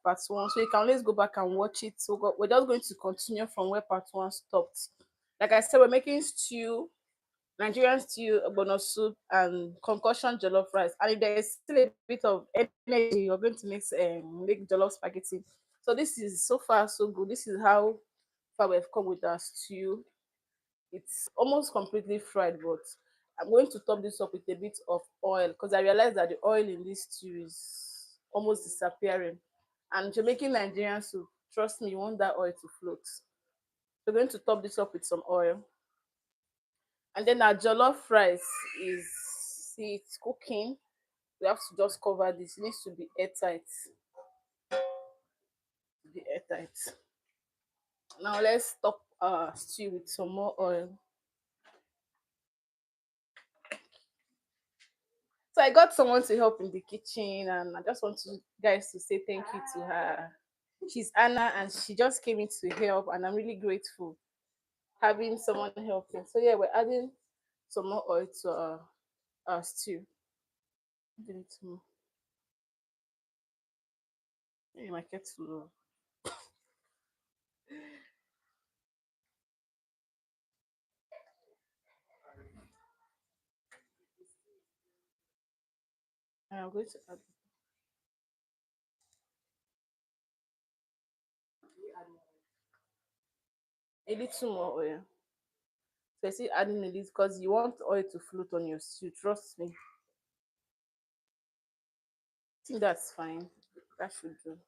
part one, so you can always go back and watch it. So we're just going to continue from where part one stopped. Like I said, we're making stew, Nigerian stew, Ogbono soup, and concoction jollof rice. And if there is still a bit of energy, you're going to make jollof spaghetti. So this is so far so good. This is how far we've come with our stew. It's almost completely fried, but I'm going to top this up with a bit of oil because I realized that the oil in this stew is almost disappearing. And if you're making Nigerian soup, trust me, you want that oil to float. We're going to top this up with some oil. And then our jollof rice is, see, it's cooking. We have to just cover this. It needs to be airtight. Be airtight. Now let's top our stew with some more oil. So I got someone to help in the kitchen, and I just want to guys to say thank you to her. She's Anna, and she just came in to help, and I'm really grateful having someone helping. So yeah, we're adding some more oil to our stew. A little more. Hey, my kettle low. I'm going to add a little more oil. So I see adding a little because you want oil to float on your stew. Trust me. I think that's fine. That should do.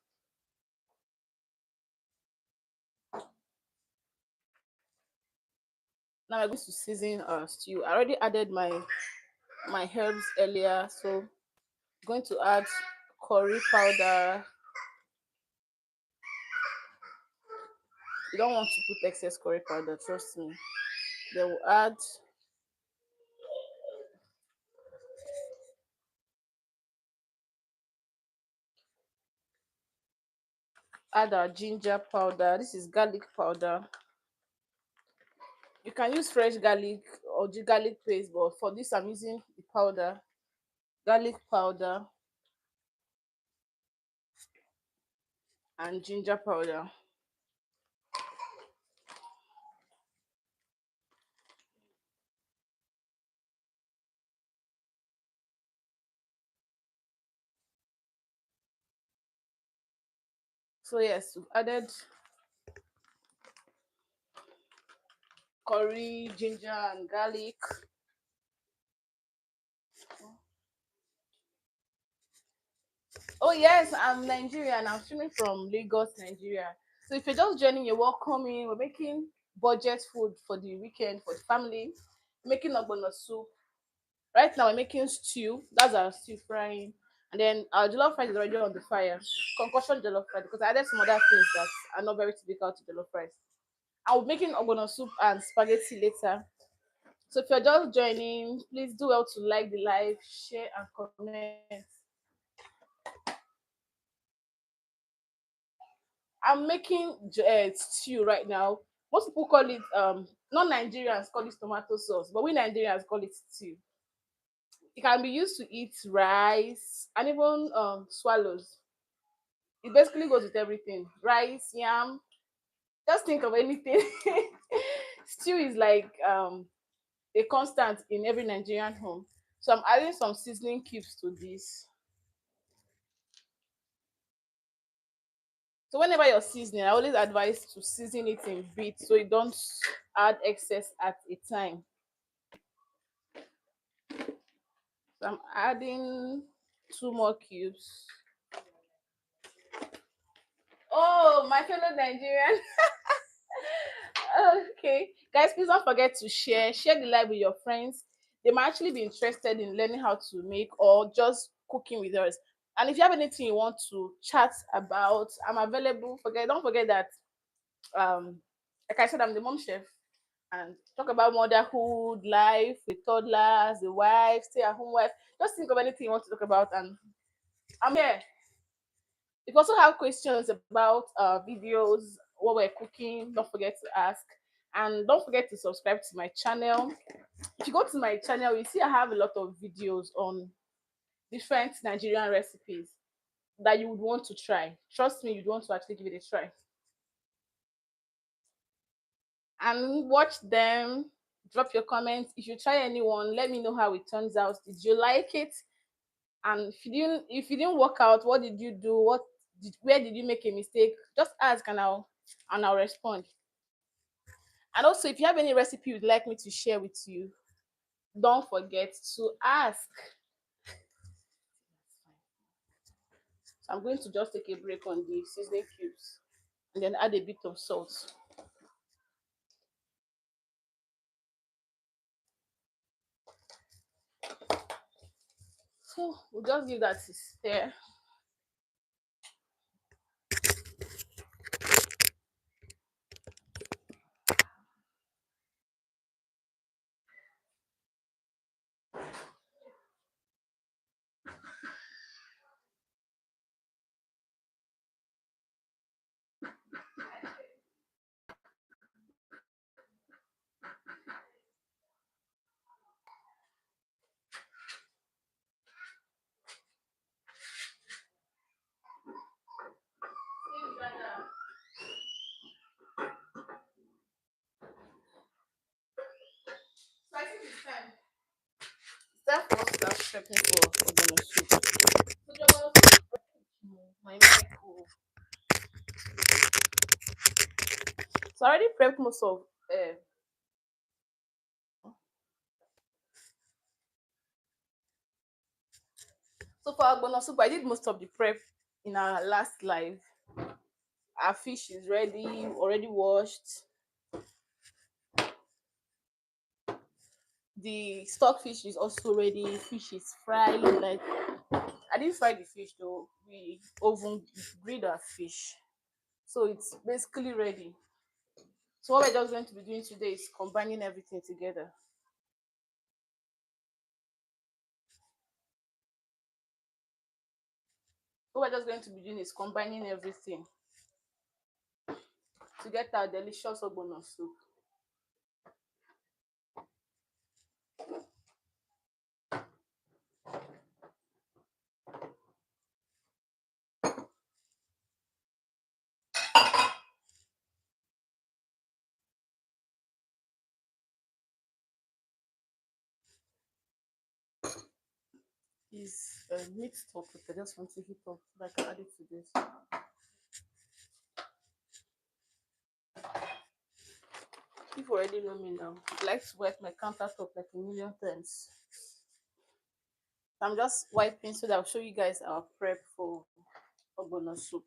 Now I'm going to season our stew. I already added my herbs earlier, so I'm going to add curry powder. You don't want to put excess curry powder, trust me. Then we'll add our ginger powder. This is garlic powder. You can use fresh garlic or garlic paste, but for this I'm using the powder, garlic powder and ginger powder. So yes, we've added curry, ginger, and garlic. Oh yes, I'm Nigerian. I'm streaming from Lagos, Nigeria. So if you're just joining, you're welcome in. We're making budget food for the weekend for the family. Making ogbono soup. Right now we're making stew. That's our stew frying. And then our jollof rice is already on the fire. Concoction jollof rice because I added some other things that are not very typical to jollof rice. I'll be making ogbono soup and spaghetti later. So if you're just joining, please do well to like the live, share and comment. I'm making stew right now. Most people call it non Nigerians call it tomato sauce, but we Nigerians call it stew. It can be used to eat rice and even swallows. It basically goes with everything. Rice, yam. Just think of anything. Stew is like a constant in every Nigerian home. So I'm adding some seasoning cubes to this. So whenever you're seasoning, I always advise to season it in bits so you don't add excess at a time. So I'm adding two more cubes. Oh, my fellow Nigerian. Okay. Guys, please don't forget to share the live with your friends. They might actually be interested in learning how to make or just cooking with us. And if you have anything you want to chat about, I'm available. Don't forget that like I said, I'm the mom chef and talk about motherhood, life with toddlers, the wife, stay at home wife. Just think of anything you want to talk about and I'm here. If you also have questions about videos, what we're cooking, don't forget to ask. And don't forget to subscribe to my channel. If you go to my channel, you see I have a lot of videos on different Nigerian recipes. that you would want to try. Trust me, you'd want to actually give it a try. And watch them. Drop your comments. If you try anyone, let me know how it turns out. Did you like it? And if you didn't work out, what did you do? Where did you make a mistake? Just ask and I'll respond. And also, if you have any recipe you'd like me to share with you, don't forget to ask. So I'm going to just take a break on the seasoning cubes and then add a bit of salt. So we'll just give that a stir. So I think it's time. It's time for us to start prepping for ogbono soup. So the ogbono soup, my mic. So I already prepped most of. So for ogbono soup, I did most of the prep in our last live. Our fish is ready, already washed. The stockfish is also ready. Fish is fried. Like, I didn't fry the fish though. We oven grilled our fish, so it's basically ready. So what we're just going to be doing today is combining everything together. What we're just going to be doing is combining everything to get our delicious ogbono soup. Is mixed up with. I just want to heat up so that I can add it to this. People already know me now. I like to wipe my countertop like a million times. I'm just wiping so that I'll show you guys our prep for ogbono soup.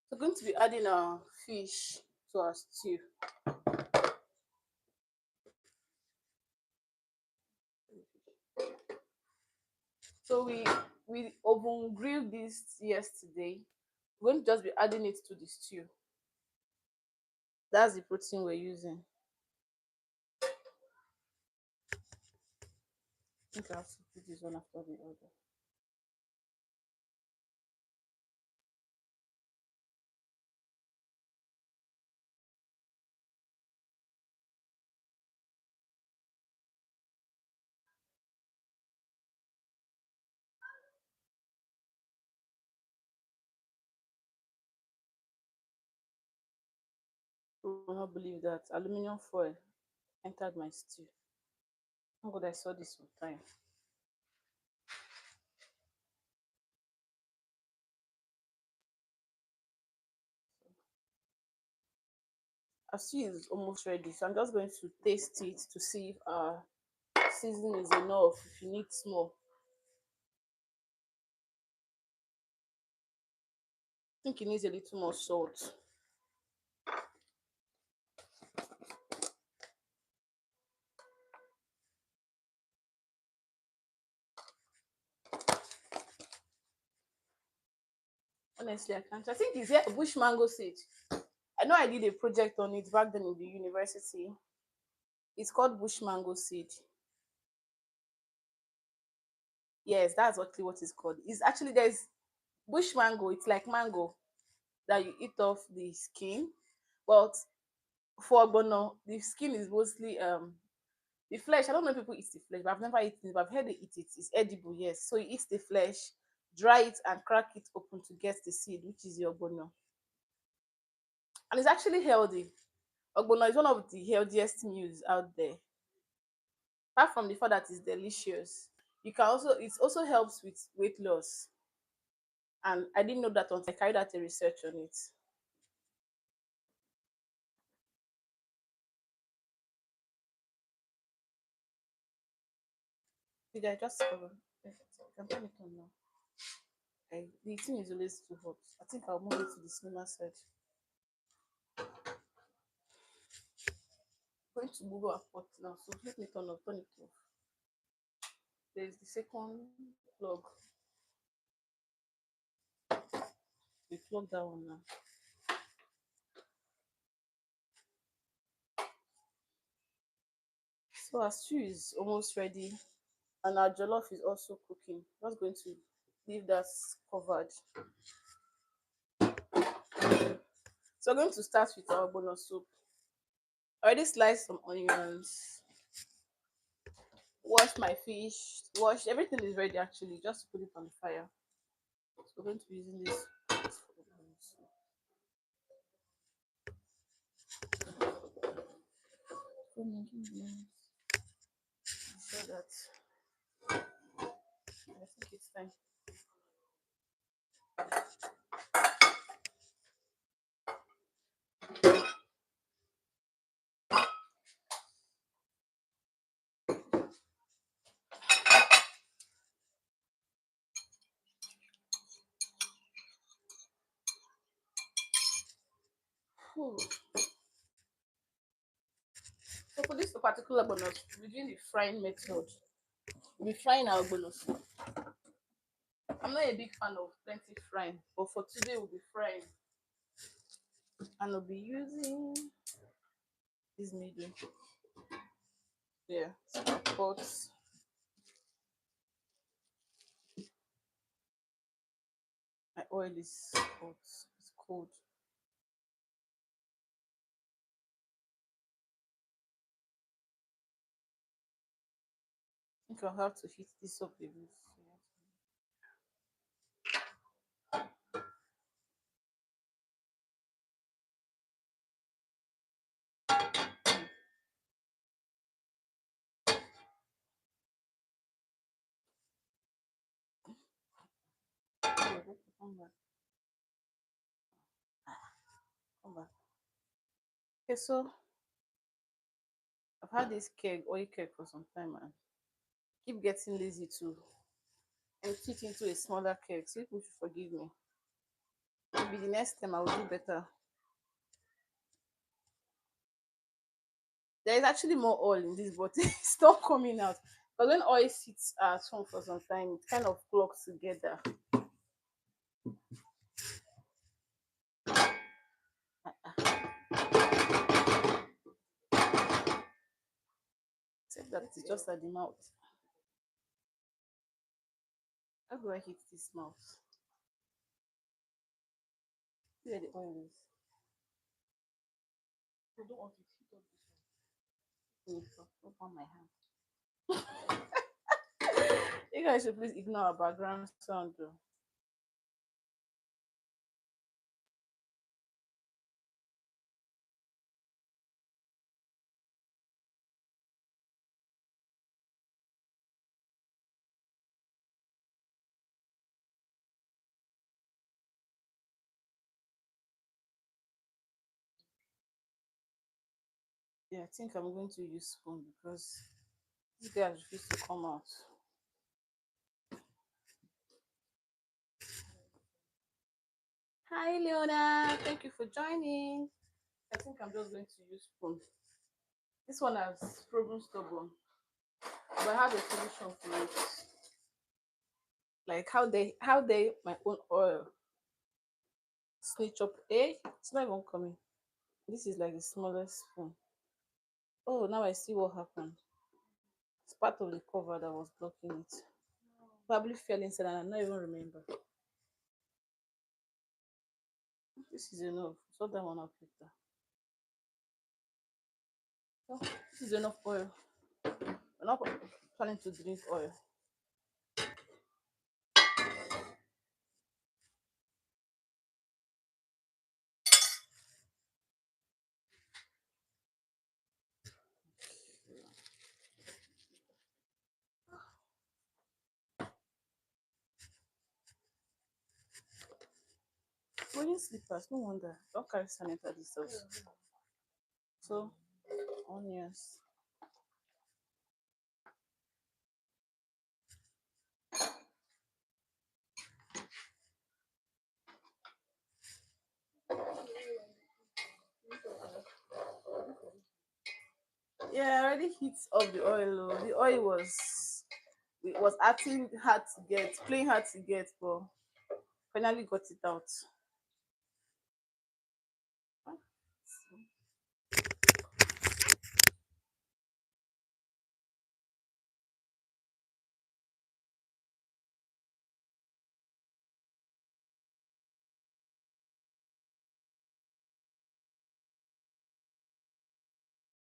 We're going to be adding our fish to our stew. So we oven grilled this yesterday. We're going to just be adding it to the stew. That's the protein we're using. I think I have to put this one after the other. You will not believe that aluminum foil entered my stew. Thank God I saw this on time. Our stew is almost ready, so I'm just going to taste it to see if our seasoning is enough. If you need more, I think it needs a little more salt. Honestly, I can't. I think it's here bush mango seed. I know I did a project on it back then in the university. It's called bush mango seed. Yes, that's actually what it's called. It's actually there's bush mango. It's like mango that you eat off the skin, but For ogbono, the skin is mostly the flesh. I don't know if people eat the flesh, but I've never eaten it, but I've heard they eat it. It's edible, yes. So you eat the flesh, dry it and crack it open to get the seed, which is your ogbono. And it's actually healthy. Ogbono is one of the healthiest meals out there. Apart from the fact that it's delicious, you can also it also helps with weight loss. And I didn't know that until I carried out a research on it. Did I just I can turn it on now. The thing is always too hot. I think I'll move it to the slimmer side. I'm going to Google a pot now, so let me turn it off. There's the second plug. We plug that one now. So our stew is almost ready, and our jollof is also cooking. Just going to leave that covered. So we're going to start with our bonus soup. I already sliced some onions, washed my fish, washed everything is ready actually, just to put it on the fire. So we're going to be using this. So that I think it's time. Whew. So for this particular bonus, we're doing the frying method. We'll be frying our bonus. I'm not a big fan of plenty frying, but for today we'll be frying. And I'll be using this medium. Yeah, so I put my oil is hot. It's cold. I think I'll have to heat this up a bit. Yeah, come back. Come back. Okay, so I've had this keg, oil keg for some time and keep getting lazy to empty it into a smaller keg. So people should forgive me. Maybe the next time I will do better. There is actually more oil in this, but it's not coming out. But when oil sits at home for some time, it kind of clogs together. Except that it's just at the mouth. How do I hit this mouth? See where the oil is. I don't want to heat up this one. Don't on my hand. You guys should please ignore our background sound though. Yeah, I think I'm going to use spoon because this guy refused to come out. Hi Leona, thank you for joining. I think I'm just going to use spoon. This one has proven stubborn, but I have a solution for it. Like how they my own oil snitch up. It's not even coming. This is like the smallest spoon. Oh, now I see what happened. It's part of the cover that was blocking it. Probably fell inside and I don't even remember. This is enough. Sort that one out later. So, this is enough oil. We're not planning to drink oil. Wearing slippers, no wonder. Don't carry sanitizer this house. So, onions. Yeah, I already heat up the oil. Oh. The oil was acting hard to get, plain hard to get, but finally got it out.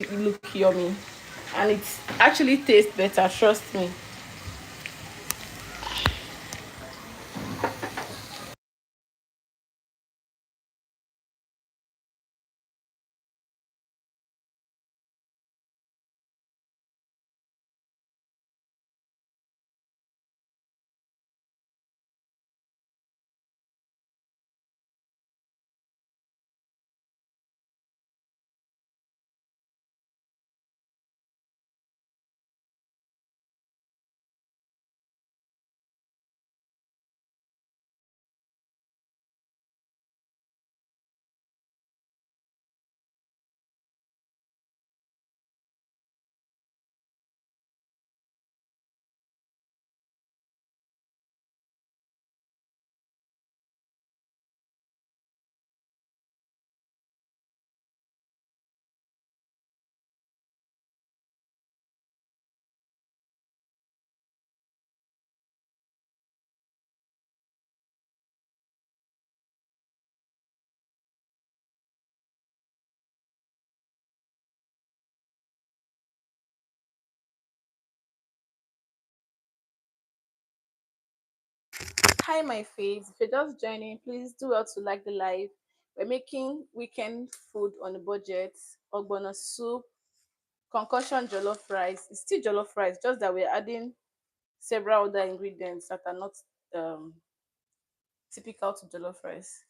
It look yummy, and it actually tastes better. Trust me. Hi, my faves. If you're just joining, please do well to like the live. We're making weekend food on a budget. Ogbono soup, concoction jollof rice. It's still jollof rice, just that we're adding several other ingredients that are not um, typical to jollof rice.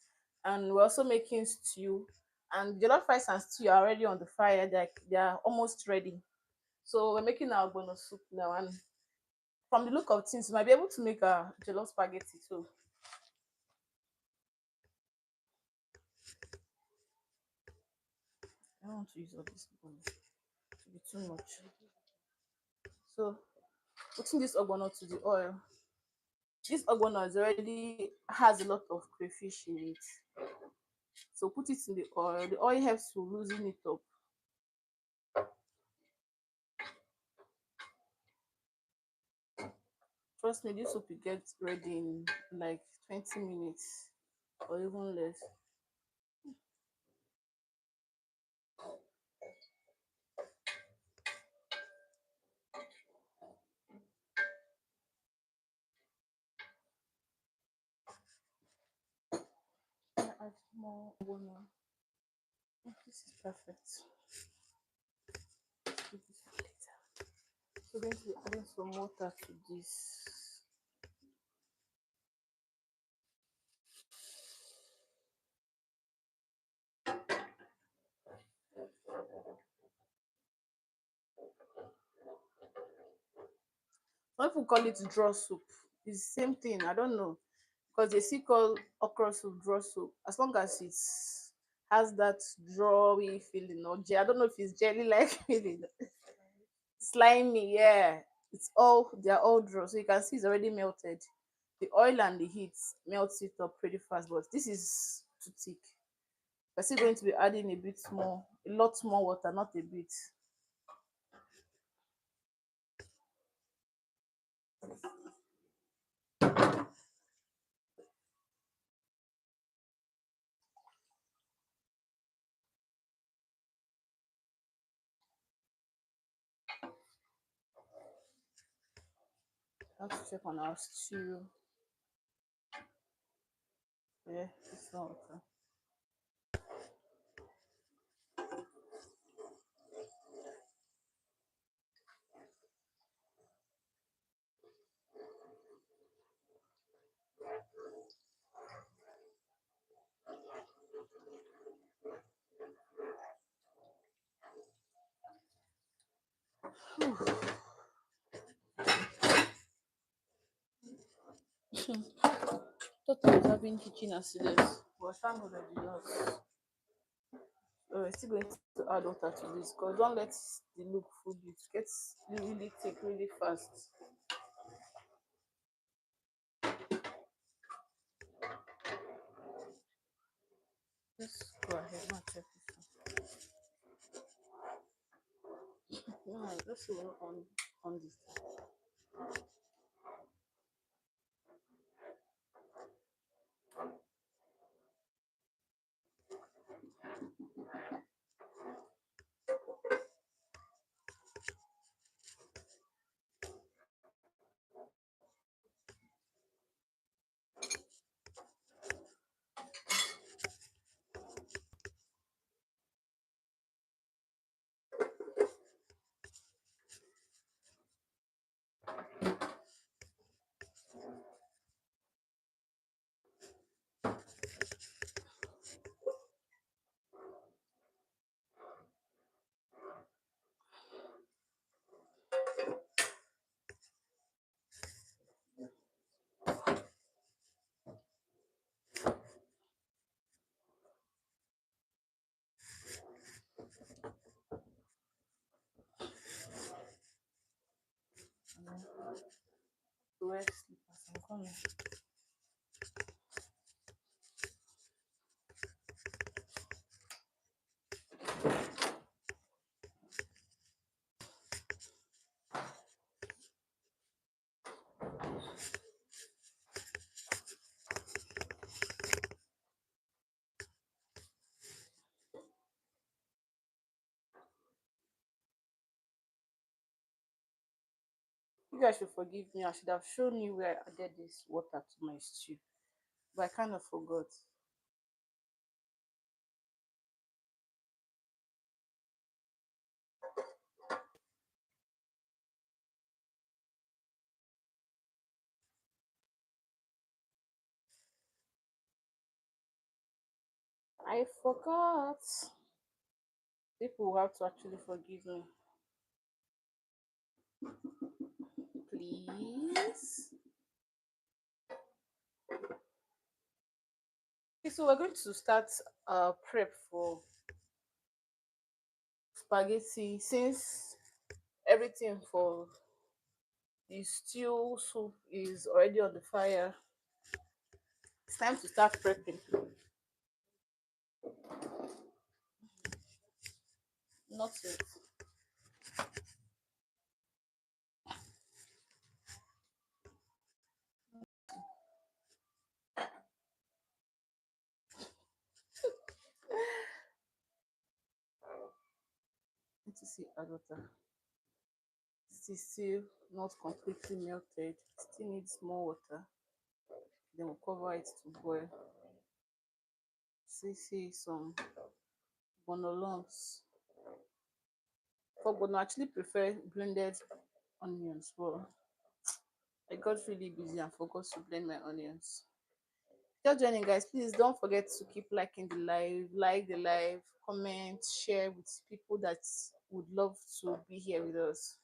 And we're also making stew. And jollof rice and stew are already on the fire. They are almost ready. So we're making our ogbono soup now. And from the look of things, you might be able to make a jollof spaghetti too. I don't want to use all this ogbono. It be too much. So putting this ogbono to the oil. This ogbono is already has a lot of crayfish in it. So put it in the oil. The oil helps to loosen it up. Trust me, this soup will get ready in like 20 minutes or even less. I add more ogbono. Oh, this is perfect. Keep this for later. So we're going to be adding some water to this. Some people call it draw soup. It's the same thing. I don't know. Because they still call okra soup draw soup. As long as it has that drawy feeling or I don't know if it's jelly like feeling. Slimy, yeah. They're all draw. So you can see it's already melted. The oil and the heat melts it up pretty fast, but this is too thick. We're still going to be adding a bit more, a lot more water, not a bit. have to check on our stew. Yeah, it's not okay. Thought I was having kitchen accidents, but thank God I did not. We're still going to add water to this because don't let the look fool you. It gets really thick really fast. Let's go ahead and check this one. Yeah, let's see what on this. Wear slippers. I'm coming. You guys should forgive me. I should have shown you where I added this water to my stew, but I kind of forgot. I forgot. People will have to actually forgive me, please. Okay, so we're going to start prep for spaghetti since everything for the stew soup is already on the fire. It's time to start prepping. Not yet. Need to see add water. This is still not completely melted. Still needs more water. Then we'll cover it to boil. See some bono lumps. For Ogbono, I actually prefer blended onions, but I got really busy and forgot to blend my onions. Just joining, guys, please don't forget to keep liking the live, like the live, comment, share with people that would love to be here with us.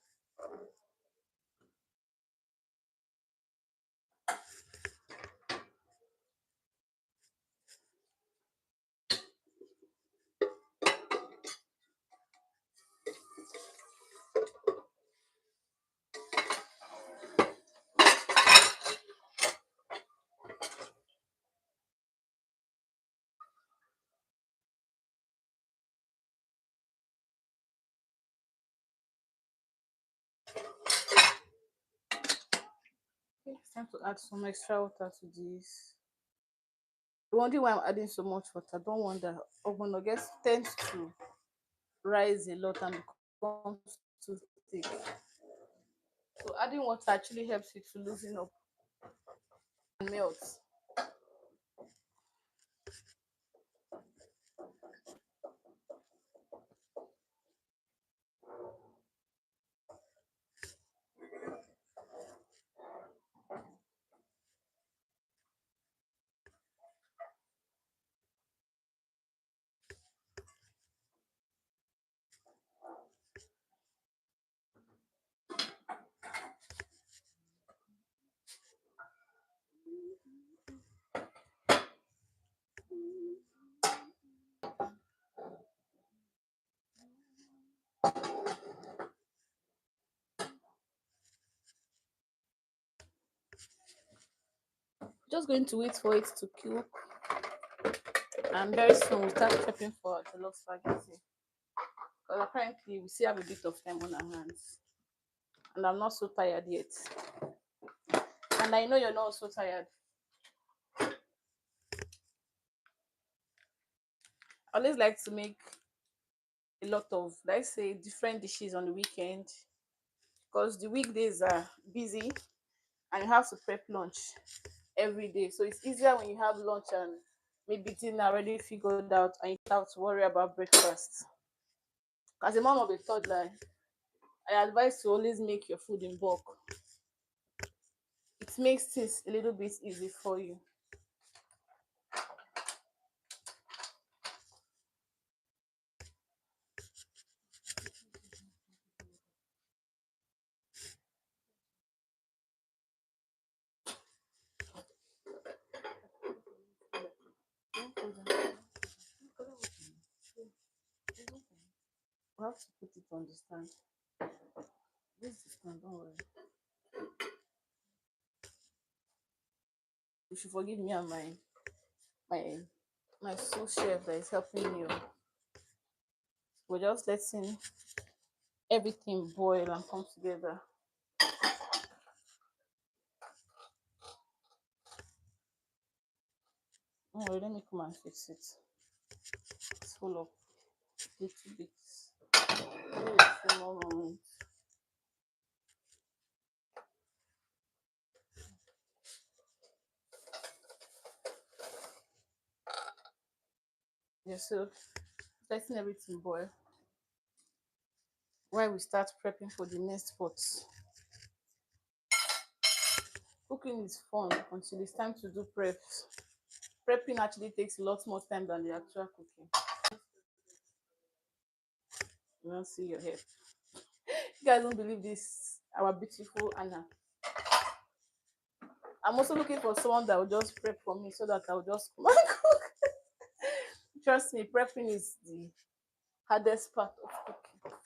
Okay, it's time to add some extra water to this. You wondering why I'm adding so much water? Don't wonder. Ogbono gets tends to rise a lot and becomes too thick. So Adding water actually helps it to loosen up and melt. Just going to wait for it to cook, and very soon we'll start prepping for jollof spaghetti. Because apparently we still have a bit of time on our hands, and I'm not so tired yet. And I know you're not so tired. I always like to make a lot of, let's say, different dishes on the weekend, because the weekdays are busy and you have to prep lunch every day. So it's easier when you have lunch and maybe dinner already figured out and you don't have to worry about breakfast. As a mom of a toddler, I advise to always make your food in bulk. It makes things a little bit easy for you. We have to put it on the stand. This is the stand, don't worry. You should forgive me and my my sous chef that is helping you. We're just letting everything boil and come together. Don't worry, let me come and fix it. It's full of little bits. Wait a few more moments. Yeah, so letting everything boil while we start prepping for the next pot. Cooking is fun until it's time to do preps. Prepping actually takes a lot more time than the actual cooking. You don't see your head. You guys don't believe this, our beautiful Anna. I'm also looking for someone that will just prep for me so that I'll just come and cook. Trust me, prepping is the hardest part of cooking.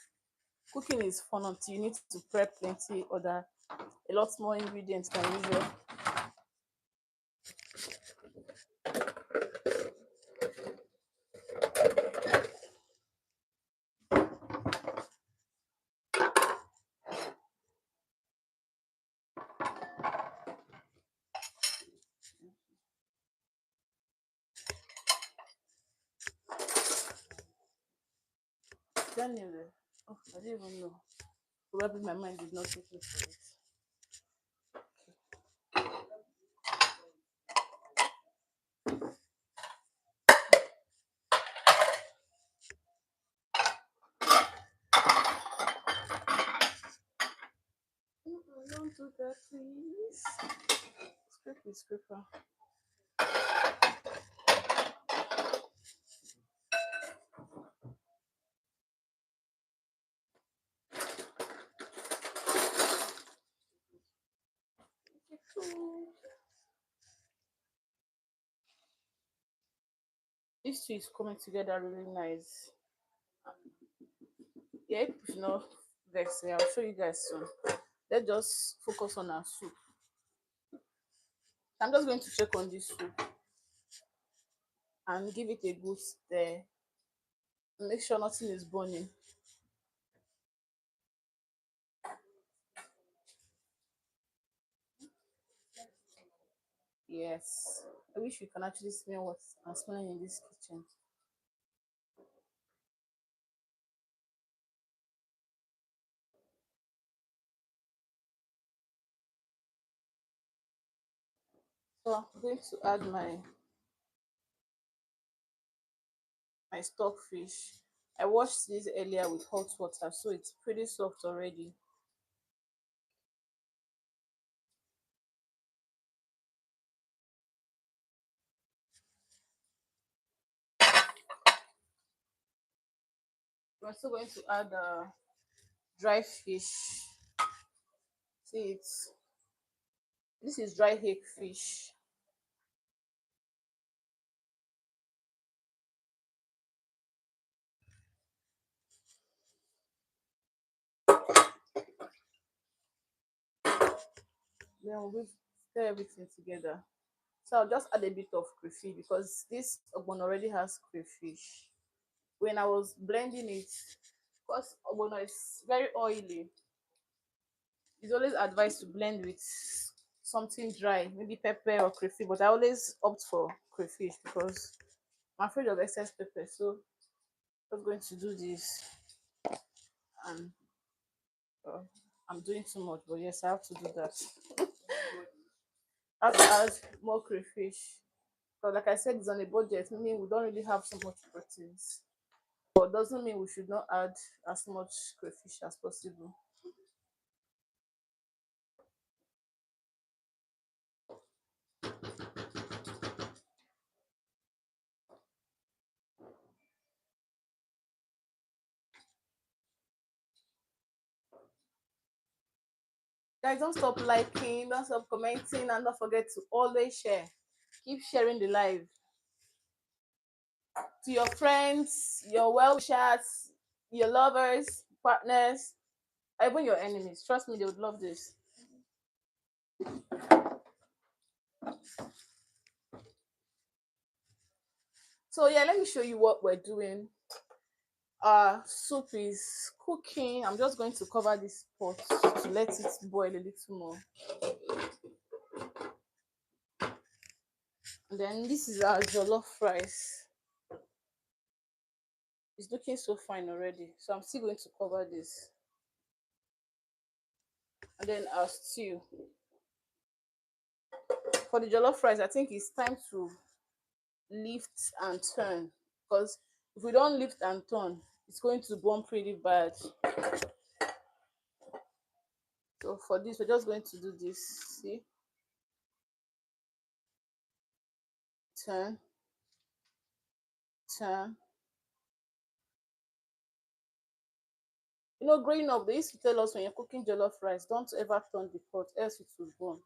Cooking is fun until you need to prep plenty other, a lot more ingredients than usual. Daniel, oh, I don't even know. Probably my mind did not take me for it. Don't do that, please. Scrape with scraper. These two is coming together really nice. Yeah, if you know vex, I'll show you guys soon. Let's just focus on our soup. I'm just going to check on this soup and give it a good stir. Make sure nothing is burning. Yes. I wish you can actually smell what I'm smelling in this kitchen. So I'm going to add my stock fish. I washed this earlier with hot water, so it's pretty soft already. We're also going to add dry fish. See it's this is dry hake fish. Then we'll stir everything together. So I'll just add a bit of crayfish because this ogbono already has crayfish. When I was blending it, because ogbono is very oily, it's always advised to blend with something dry, maybe pepper or crayfish. But I always opt for crayfish because I'm afraid of excess pepper. So I'm going to do this, and uh, I'm doing too much. But yes, I have to do that. I have to add more crayfish. But like I said, it's on a budget, meaning we don't really have so much proteins. But doesn't mean we should not add as much crayfish as possible. Guys, don't stop liking, don't stop commenting, and don't forget to always share. Keep sharing the live to your friends, your well wishers, your lovers, partners, even your enemies. Trust me, they would love this. So yeah, let me show you what we're doing. Our soup is cooking. I'm just going to cover this pot to let it boil a little more. And then this is our jollof rice. It's looking so fine already. So I'm still going to cover this. And then our stew. For the jollof rice, I think it's time to lift and turn, because if we don't lift and turn, it's going to burn pretty bad. So for this, we're just going to do this. See, turn, turn. Growing up, they used to tell us when you're cooking jollof rice, don't ever turn the pot, else it will burn.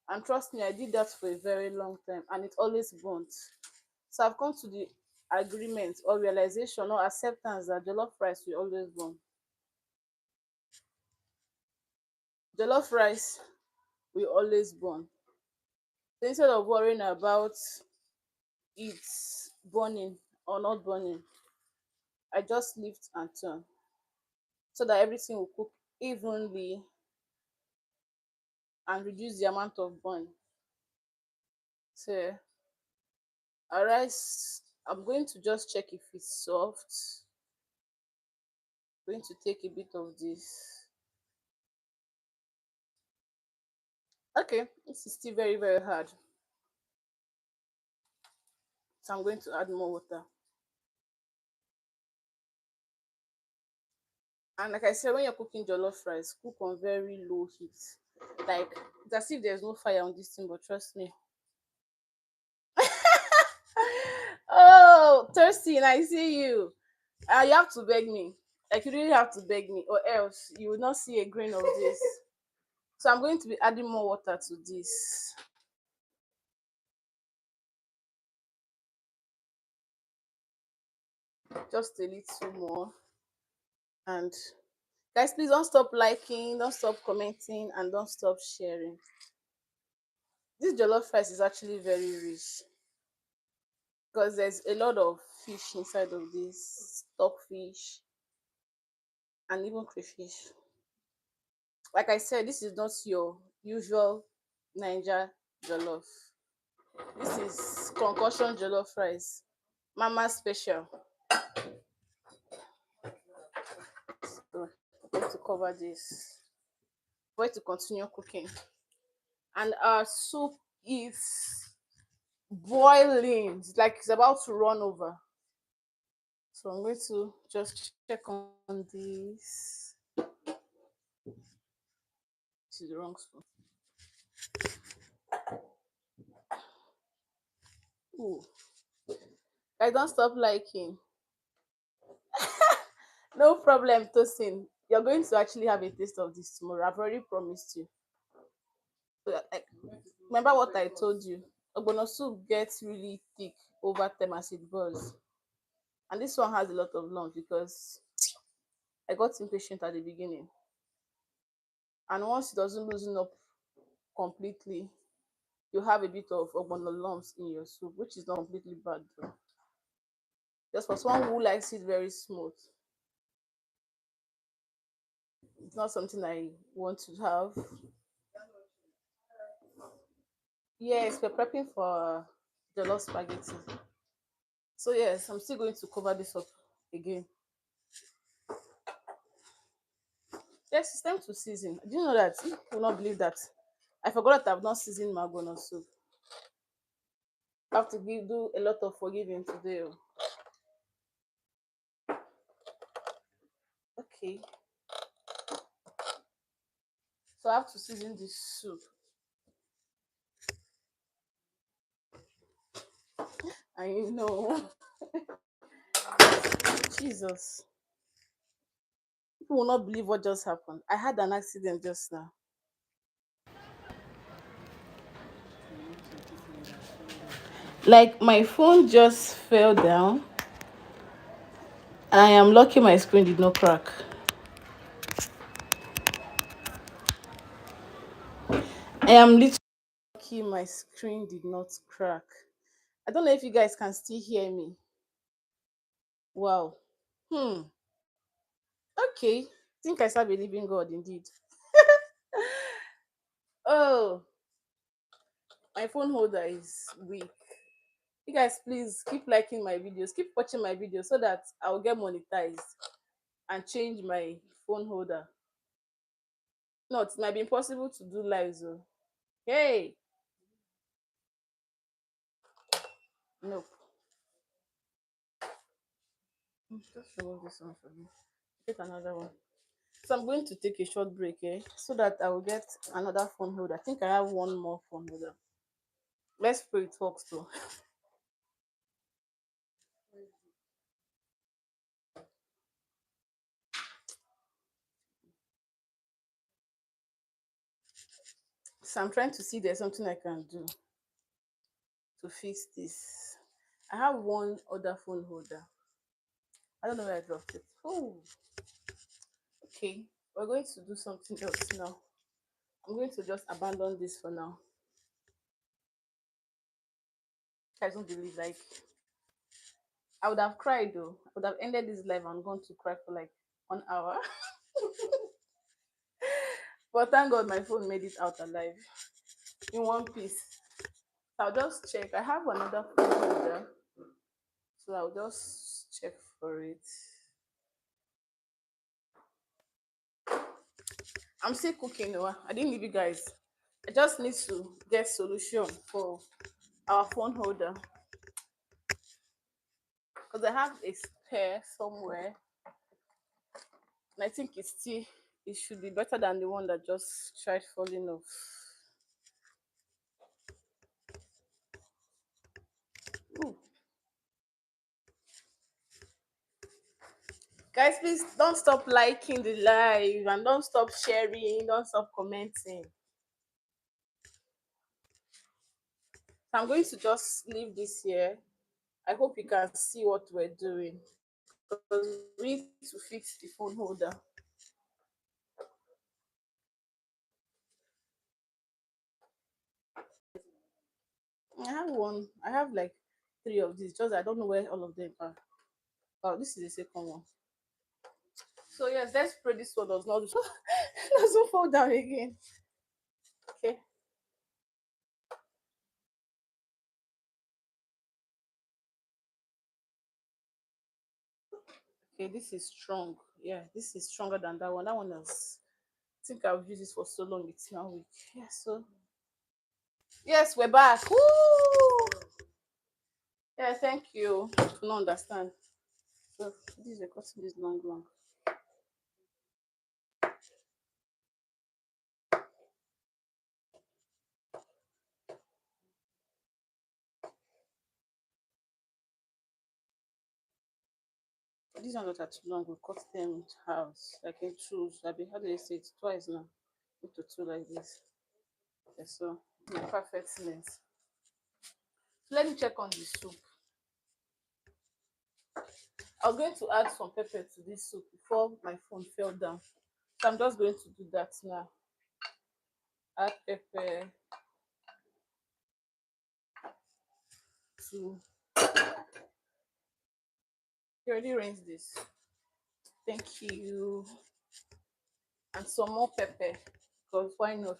And trust me, I did that for a very long time, and it always burnt. So I've come to the agreement or realization or acceptance that jollof rice will always burn. Jollof rice will always burn. So instead of worrying about it burning or not burning, I just lift and turn so that everything will cook evenly and reduce the amount of burn. So our rice, I'm going to just check if it's soft. I'm going to take a bit of this. Okay, this is still very, very hard. So I'm going to add more water. And like I said, when you're cooking jollof rice, cook on very low heat. Like it's as if there's no fire on this thing, but trust me. Oh, thirsty, and I see you. You have to beg me. Like you really have to beg me, or else you will not see a grain of this. So I'm going to be adding more water to this. Just a little more. And guys, please don't stop liking, don't stop commenting, and don't stop sharing. This jollof rice is actually very rich because there's a lot of fish inside of this, stock fish and even crayfish. Like I said, this is not your usual Niger jollof. This is concoction jollof rice, mama special. So I'm going to cover this. I'm going to continue cooking. And our soup is boiling. It's like it's about to run over. So I'm going to just check on this. This is the wrong spoon. Ooh, I don't stop liking. No problem, Tosin. You're going to actually have a taste of this tomorrow. I've already promised you. So, remember what I told you? Ogbono soup gets really thick over time as it goes. And this one has a lot of lumps because I got impatient at the beginning. And once it doesn't loosen up completely, you have a bit of ogbono lumps in your soup, which is not completely bad though. Just for someone who likes it very smooth, it's not something I want to have. Yes, we're prepping for jollof spaghetti. So yes, I'm still going to cover this up again. Yes, it's time to season. Do you know that? You will not believe that. I forgot that I've not seasoned my ogbono soup. I have to do a lot of forgiving today. Oh. Okay, so I have to season this soup. I know. Jesus. People will not believe what just happened. I had an accident just now. Like my phone just fell down. I am lucky my screen did not crack. I am literally lucky my screen did not crack. I don't know if you guys can still hear me. Wow. Hmm. Okay. Think I serve a living God indeed. Oh, my phone holder is weak. You guys, please keep liking my videos, keep watching my videos so that I'll get monetized and change my phone holder. No, it might be impossible to do lives. Oh. Hey, nope. Just remove this one for me. Take another one. So I'm going to take a short break, so that I will get another phone holder. I think I have one more phone holder. Let's pray it works too. So I'm trying to see there's something I can do to fix this. I have one other phone holder. I don't know where I dropped it. Oh, okay. We're going to do something else now. I'm going to just abandon this for now. I don't believe like I would have cried though. I would have ended this live and gone to cry for like 1 hour. But thank God my phone made it out alive in one piece. So I'll just check. I have another phone holder. So I'll just check for it. I'm still cooking. Oh. I didn't leave you guys. I just need to get solution for our phone holder because I have a spare somewhere, and I think it should be better than the one that just tried falling off. Ooh. Guys, please don't stop liking the live and don't stop sharing, don't stop commenting. So I'm going to just leave this here. I hope you can see what we're doing because we need to fix the phone holder. I have one. I have like three of these. Just I don't know where all of them are. Oh, this is the second one. So yes, let's pray this one does not doesn't fall down again. Okay. Okay, this is strong. Yeah, this is stronger than that one. That one is I think I've used this for so long, it's now weak. Yeah, so Yes, we're back. Woo! Yeah, thank you. No understand. So this is cutting this long, long. These ones that are too long, we cut them into halves, like in twos. I be how do they say it? Twice now. Into two like this. Okay, so my perfect length. So let me check on the soup. I'm going to add some pepper to this soup before my phone fell down. So I'm just going to do that now. Add pepper to. You already rinsed this. Thank you. And some more pepper because why not?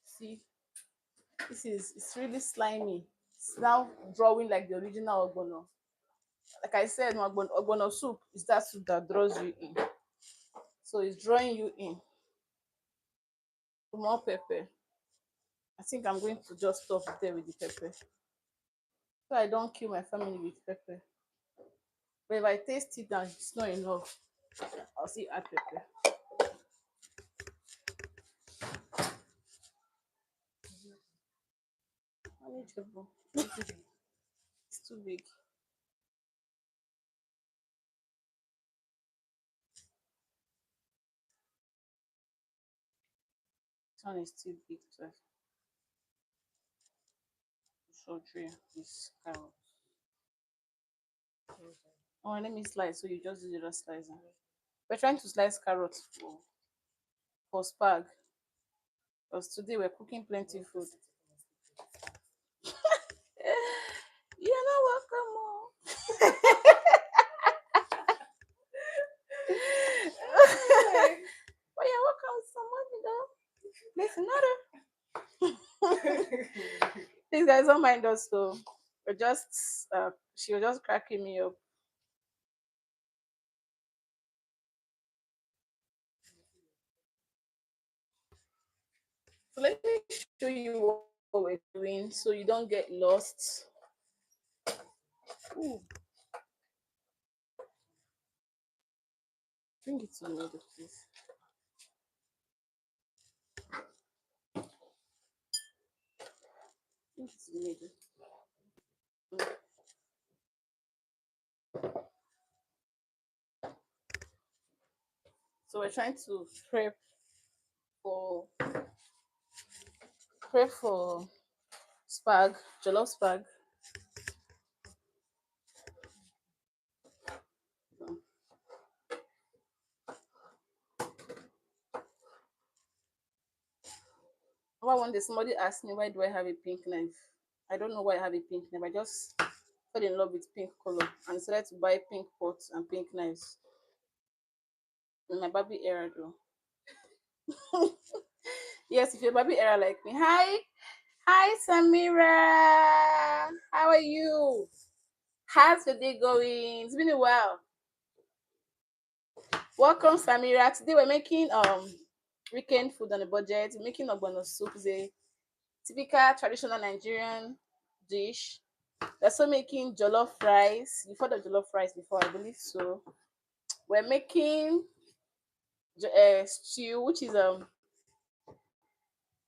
See, this is it's really slimy. It's now drawing like the original ogbono. Like I said, my ogbono soup is that soup that draws you in. So it's drawing you in. More pepper. I think I'm going to just stop there with the pepper. So I don't kill my family with pepper. But if I taste it and it's not enough, I'll still add pepper. Manageable. It's too big. This one is too big to surgery. This carrot. Oh, let me slice. So you just do the other slicer. We're trying to slice carrots for spag. Because today we're cooking plenty food. You're not welcome, Mom. But you're welcome with some money, though. Listen, another. These guys don't mind us, though. We're just, she was just cracking me up. So let me show you what we're doing so you don't get lost. Ooh, bring it to the middle, please. Bring it to the middle. Mm. So we're trying to for prep for spag, jollof spag. So, one day somebody asked me why do I have a pink knife. I don't know why I have a pink knife. I just fell in love with pink color and decided to buy pink pots and pink knives in my Barbie era though. Yes, if you're Barbie era like me. Hi Samira. How are you? How's the day going? It's been a while. Welcome Samira. Today we're making weekend food on a budget. We're making ogbono soup. It's a typical traditional Nigerian dish. We're also making jollof rice. You've heard of jollof rice before, I believe so. We're making stew, which is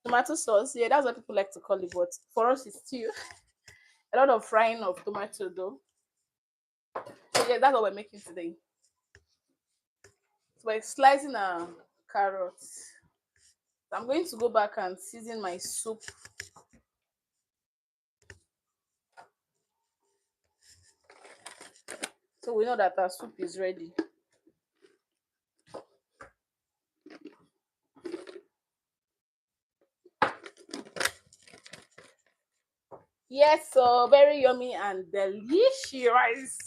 tomato sauce. Yeah, that's what people like to call it, but for us it's stew. A lot of frying of tomato though. So yeah, that's what we're making today. So we're slicing our carrots. So I'm going to go back and season my soup. So we know that our soup is ready. Yes, so very yummy and delicious.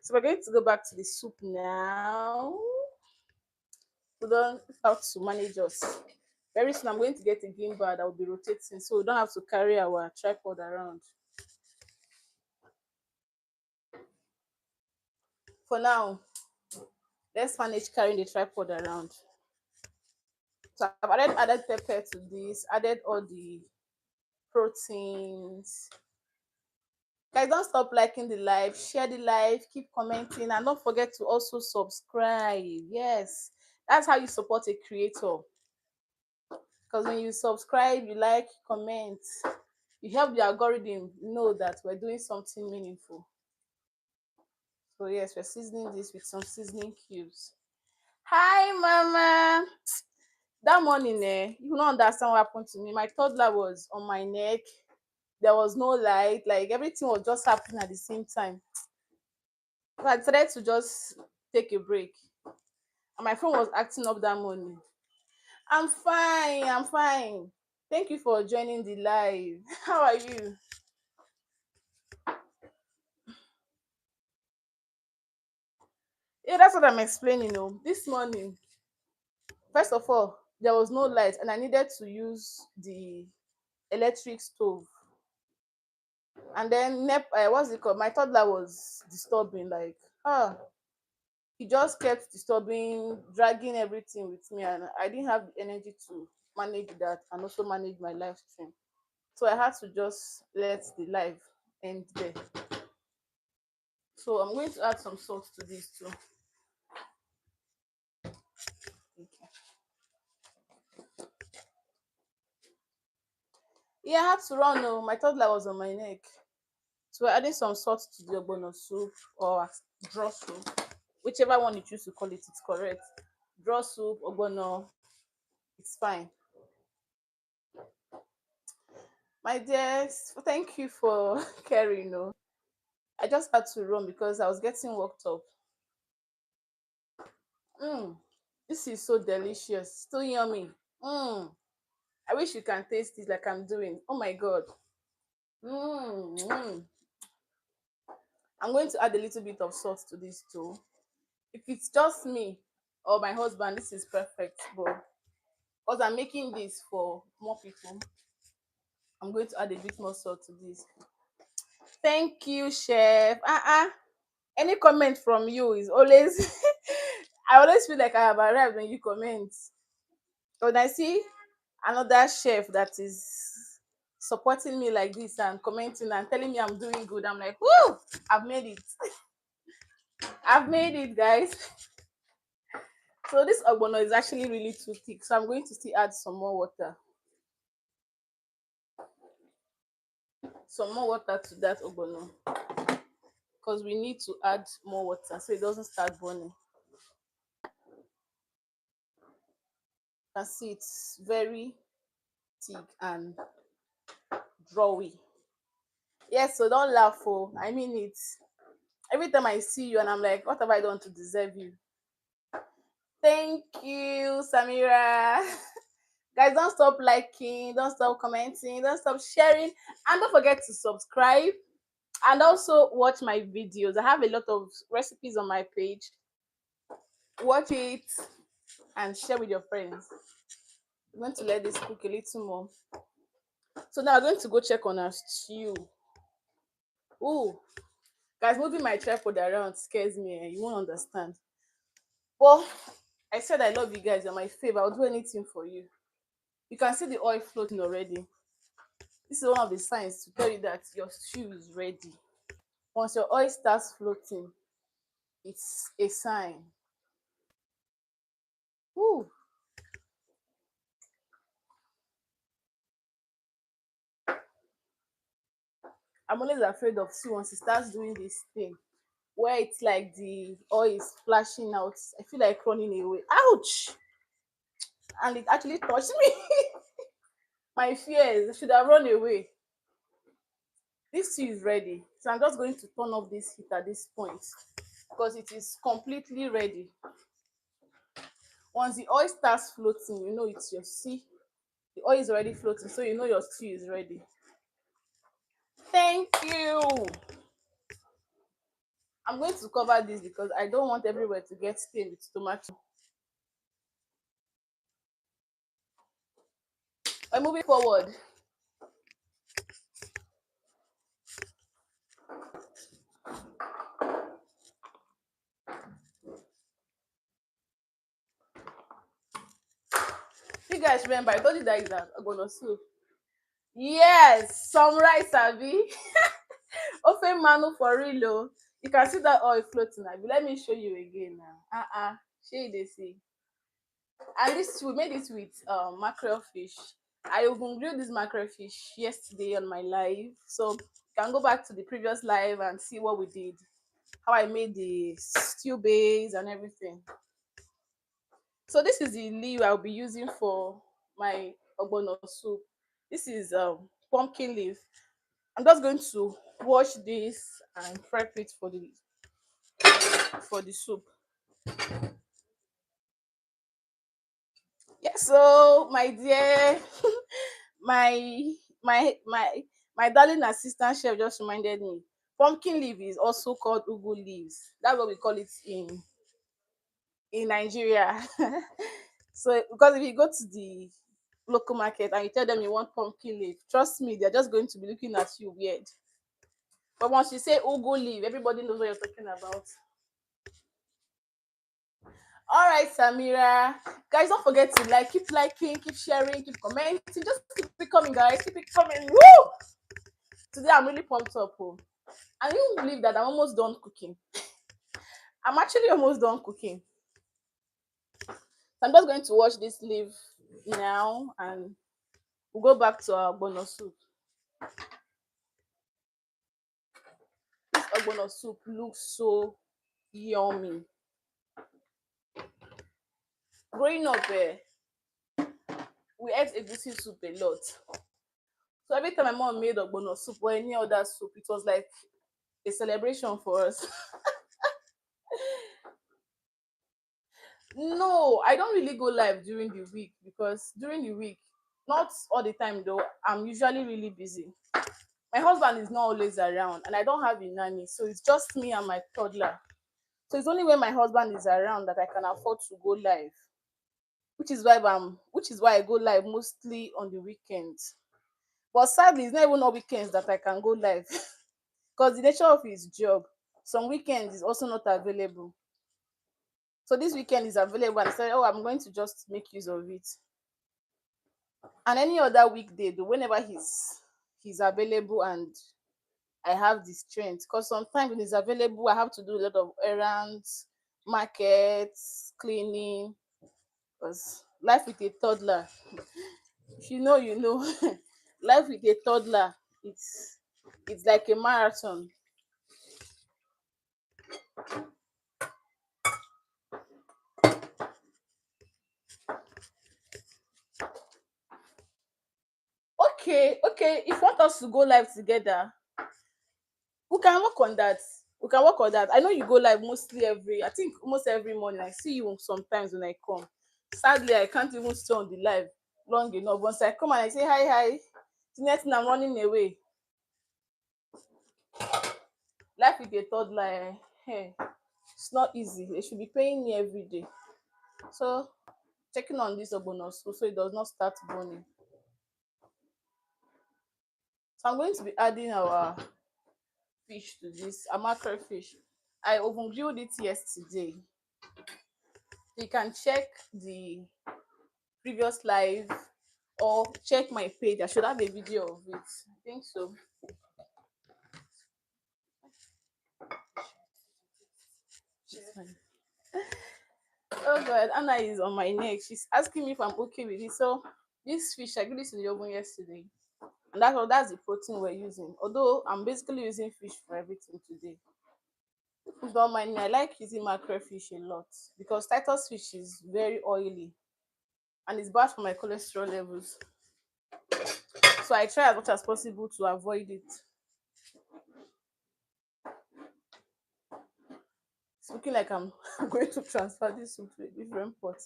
So we're going to go back to the soup now. We don't have to manage us. Very soon I'm going to get a gimbal that will be rotating so we don't have to carry our tripod around. For now, let's manage carrying the tripod around. So I've added pepper to this, added all the proteins. Guys, don't stop liking the live, share the live, keep commenting, and don't forget to also subscribe. Yes, that's how you support a creator. Because when you subscribe, you like, comment, you help the algorithm know that we're doing something meaningful. So yes, we're seasoning this with some seasoning cubes. Hi, Mama. That morning, you don't understand what happened to me. My toddler was on my neck. There was no light. Like everything was just happening at the same time. So I decided to just take a break. And my phone was acting up that morning. I'm fine. I'm fine. Thank you for joining the live. How are you? Yeah, that's what I'm explaining. This morning, first of all, there was no light, and I needed to use the electric stove. And then what's it called? My toddler was disturbing, like he just kept disturbing, dragging everything with me, and I didn't have the energy to manage that and also manage my live stream. So I had to just let the live end there. So I'm going to add some salt to this too. Okay. Yeah, I had to run. Oh, my toddler was on my neck. So we're adding some salt to the ogbono soup or draw soup, whichever one you choose to call it, it's correct. Draw soup, ogbono, it's fine. My dears, thank you for caring. I just had to run because I was getting worked up. Mm, this is so delicious, so yummy. Mm, I wish you can taste it like I'm doing. Oh my god. Mm. I'm going to add a little bit of salt to this too. If it's just me or my husband, this is perfect. But because I'm making this for more people, I'm going to add a bit more salt to this. Thank you, chef. Any comment from you is always I always feel like I have arrived when you comment. When I see another chef that is supporting me like this and commenting and telling me I'm doing good, I'm like, whoo, I've made it. I've made it, guys. So this ogbono is actually really too thick, so I'm going to still add some more water to that ogbono, because we need to add more water so it doesn't start burning. You can see it's very thick and drawy. Yes, so don't laugh. I mean it. Every time I see you and I'm like, what have I done to deserve you? Thank you, Samira. Guys, don't stop liking, don't stop commenting, don't stop sharing, and don't forget to subscribe and also watch my videos. I have a lot of recipes on my page. Watch it and share with your friends. I'm going to let this cook a little more. So now I'm going to go check on our stew. Oh, guys, moving my tripod around scares me. You won't understand. Well, I said I love you guys. You're my favorite. I'll do anything for you. You can see the oil floating already. This is one of the signs to tell you that your stew is ready. Once your oil starts floating, it's a sign. Woo. I'm always afraid of stew once it starts doing this thing where it's like the oil is flashing out. I feel like running away. Ouch! And it actually touched me. My fears, I should have run away. This stew is ready. So I'm just going to turn off this heat at this point because it is completely ready. Once the oil starts floating, you know it's your see. The oil is already floating, so you know your stew is ready. Thank you. I'm going to cover this because I don't want everywhere to get stained with tomato. We're moving forward. guys remember I told you that is a ogbono soup. Yes, some rice abi. Ofe manu for real o. You can see that oil floating abi. Let me show you again now. Shey you dey see. And this we made it with mackerel fish. I even grilled this mackerel fish yesterday on my live, so you can go back to the previous live and see what we did, how I made the stew base and everything. So this is the leaf I'll be using for my ogbono soup. This is pumpkin leaf. I'm just going to wash this and prep it for the soup. Yeah, so my dear, my my darling assistant chef just reminded me. Pumpkin leaf is also called ugu leaves. That's what we call it in Nigeria. So because if you go to the local market and you tell them you want pumpkin leaf, trust me, they're just going to be looking at you weird. But once you say ugu leaf, everybody knows what you're talking about. All right, Samira. Guys, don't forget to like, keep liking, keep sharing, keep commenting. Just keep it coming, guys. Keep it coming. Woo! Today I'm really pumped up. Oh. And you won't believe that I'm almost done cooking. I'm actually almost done cooking. So I'm just going to wash this leaf now and we'll go back to our ogbono soup. This ogbono soup looks so yummy. Growing up, we ate egusi soup a lot. So every time my mom made ogbono soup or any other soup, it was like a celebration for us. No, I don't really go live during the week because during the week, not all the time though, I'm usually really busy. My husband is not always around and I don't have a nanny, so it's just me and my toddler. So it's only when my husband is around that I can afford to go live, which is why I go live mostly on the weekends. But sadly, it's not even all weekends that I can go live because the nature of his job, some weekends is also not available. So this weekend is available and I said, oh, I'm going to just make use of it. And any other weekday though, whenever he's available and I have the strength, because sometimes when he's available I have to do a lot of errands, markets, cleaning, because life with a toddler, if you know you know. Life with a toddler, it's like a marathon. Okay, if you want us to go live together, we can work on that. We can work on that. I know you go live mostly I think almost every morning. I see you sometimes when I come. Sadly, I can't even stay on the live long enough. Once I come and I say hi, the next thing I'm running away. Life with a toddler, hey, it's not easy. They should be paying me every day. So checking on this ogbono so it does not start burning. So I'm going to be adding our fish to this, a mackerel fish. I oven grilled it yesterday. You can check the previous live or check my page. I should have a video of it. I think so. Oh god, Anna is on my neck. She's asking me if I'm okay with it. So this fish I grilled it in the oven yesterday. And that's the protein we're using. Although I'm basically using fish for everything today. If don't mind me, I like using mackerel fish a lot because Titus fish is very oily and it's bad for my cholesterol levels. So I try as much as possible to avoid it. It's looking like I'm going to transfer this soup to a different pot.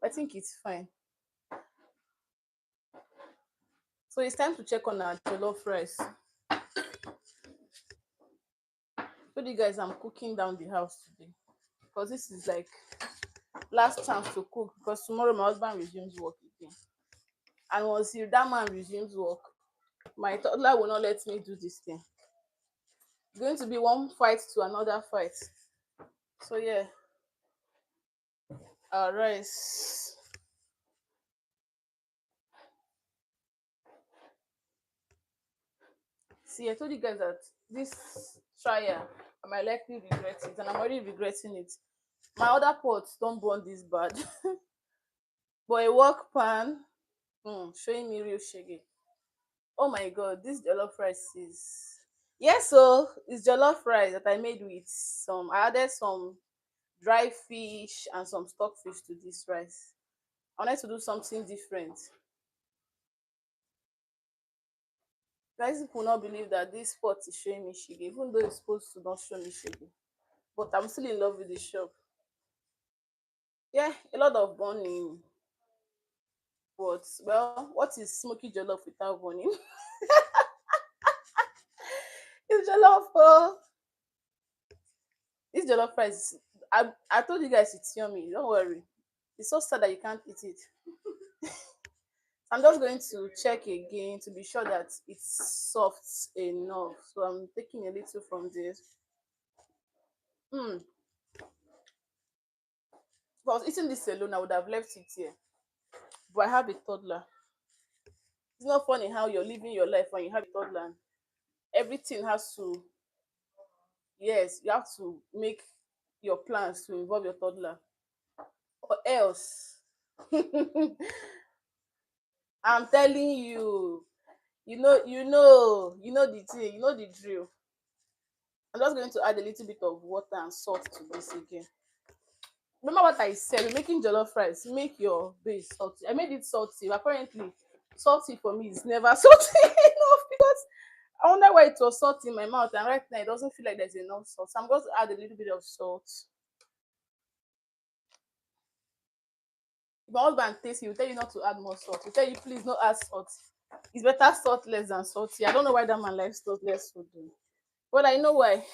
I think it's fine. So it's time to check on our jollof rice. Told you guys I'm cooking down the house today because this is like last chance to cook because tomorrow my husband resumes work again. And once that man resumes work, my toddler will not let me do this thing. It's going to be one fight to another fight. So yeah, our rice See, I told you guys that this trial I might likely regret it, and I'm already regretting it. My other pots don't burn this bad. But a work pan, showing me real shege. Oh my god, this jollof rice is, yes, so it's jollof rice that I made with some, I added some dry fish and some stock fish to this rice. I wanted to do something different. Guys, people will not believe that this spot is showing me shege, even though it's supposed to not show me shege. But I'm still in love with the shop. Yeah, a lot of burning. But well, what is smoky jollof without burning? It's jollof. Oh, this jollof rice. I told you guys it's yummy. Don't worry. It's so sad that you can't eat it. I'm just going to check again to be sure that it's soft enough. So I'm taking a little from this. If I was eating this alone, I would have left it here. But I have a toddler. It's not funny how you're living your life when you have a toddler. Everything has to, yes, you have to make your plans to involve your toddler. Or else, I'm telling you, the thing, the drill. I'm just going to add a little bit of water and salt to this again. Remember what I said, we're making jollof rice, make your base salty. I made it salty, but apparently salty for me is never salty enough, because I wonder why it was salty in my mouth, and right now it doesn't feel like there's enough salt. So I'm going to add a little bit of salt. If my husband tastes, he will tell you not to add more salt. He'll tell you, please, not add salt. It's better salt less than salty. I don't know why that man likes salt less food. But I know why.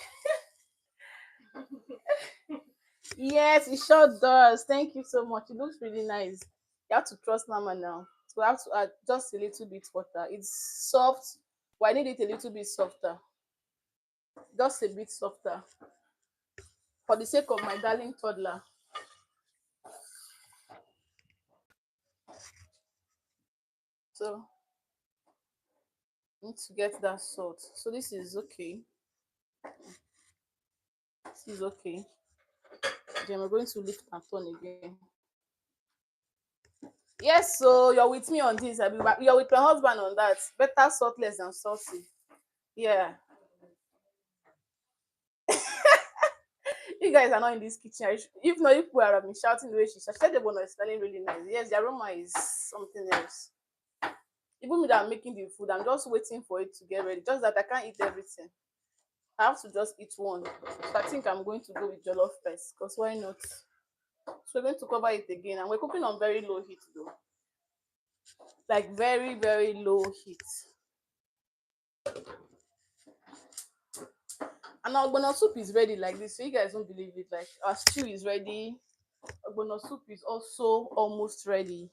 Yes, it sure does. Thank you so much. It looks really nice. You have to trust Mama now. So I have to add just a little bit water. It's soft, but I need it a little bit softer. Just a bit softer. For the sake of my darling toddler. So I need to get that salt. So this is okay. This is okay. Then we're going to lift and turn again. Yes, so you're with me on this. You're with my husband on that. Better salt less than salty. Yeah. You guys are not in this kitchen. If not, if we are shouting the way she said the one is smelling really nice. Yes, the aroma is something else. Even me that I'm making the food, I'm just waiting for it to get ready. Just that I can't eat everything. I have to just eat one. So I think I'm going to go with jollof rice, because why not? So we're going to cover it again, and we're cooking on very low heat though. Like very, very low heat. And our Ogbono soup is ready like this. So you guys don't believe it. Like our stew is ready. Ogbono soup is also almost ready.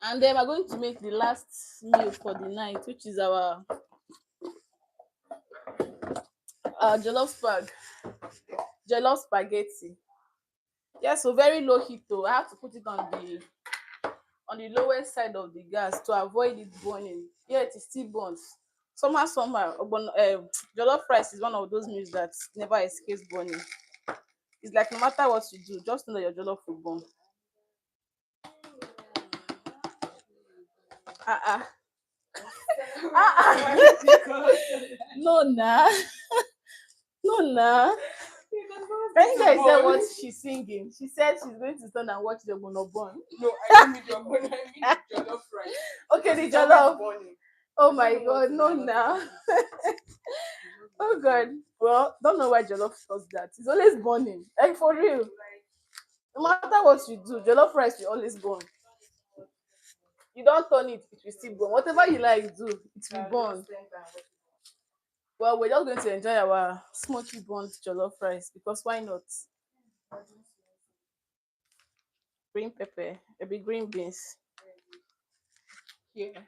And then we're going to make the last meal for the night, which is our jollof spaghetti. Yeah, so very low heat though. I have to put it on the lowest side of the gas to avoid it burning. Yeah, it is still burns. Somehow, jollof rice is one of those meals that never escapes burning. It's like no matter what you do, just know that your jollof will burn. Ah ah. Ah ah. No nah. No nah. Can you guys hear what she's singing? She said she's going to stand and watch the Ogbono burn. No, I don't mean the Ogbono, I mean the jollof rice. Okay, the jollof. Oh my god, no nah. Oh god. Well, don't know why jollof does that. It's always burning. Like for real. No matter what you do, jollof rice will always burn. You don't turn it, it will still burn. Whatever you like do, it will burn. Well, we're just going to enjoy our smoky burnt jollof rice, because why not? Green pepper, maybe green beans. Yeah.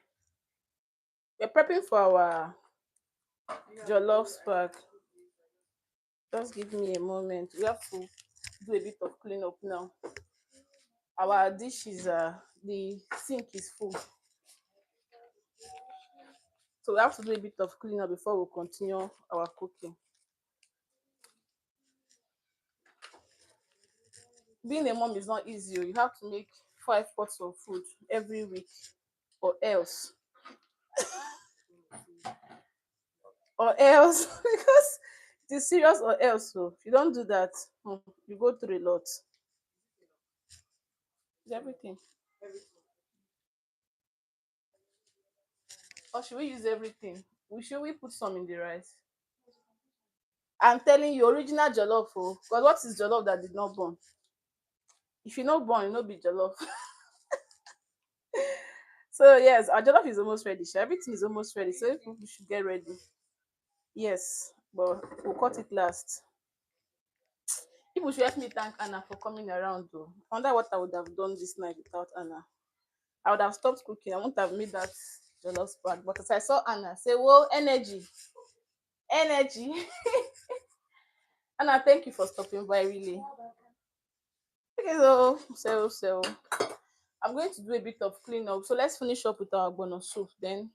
We're prepping for our jollof spag. Just give me a moment. We have to do a bit of cleanup now. Our dishes are, the sink is full. So we have to do a bit of cleanup before we continue our cooking. Being a mom is not easy. You have to make 5 pots of food every week, or else, because it is serious, or else. So if you don't do that, you go through a lot. Everything. Or should we use everything? We put some in the rice? I'm telling you, original jollof. Oh, because what is jollof that did not burn? If you no burn, you no be jollof. So yes, our jollof is almost ready. Everything is almost ready. So we should get ready. Yes, but we'll cut it last. People should help me thank Anna for coming around though. I wonder what I would have done this night without Anna. I would have stopped cooking. I wouldn't have made that jollof spark. But as I saw Anna say, whoa, energy. Energy. Anna, thank you for stopping by really. Okay, so I'm going to do a bit of cleanup. So let's finish up with our ogbono soup. Then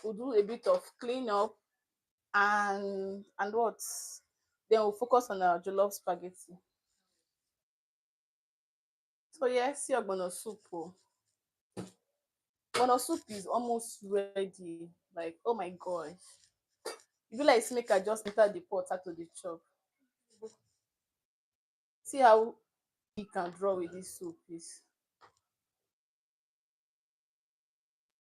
we'll do a bit of cleanup and what? Then we'll focus on our jollof spaghetti. So yeah, see ogbono soup. Oh. Ogbono soup is almost ready. Like, oh my gosh. You feel like make I just enter the pot out of the chop. See how he can draw with this soup is.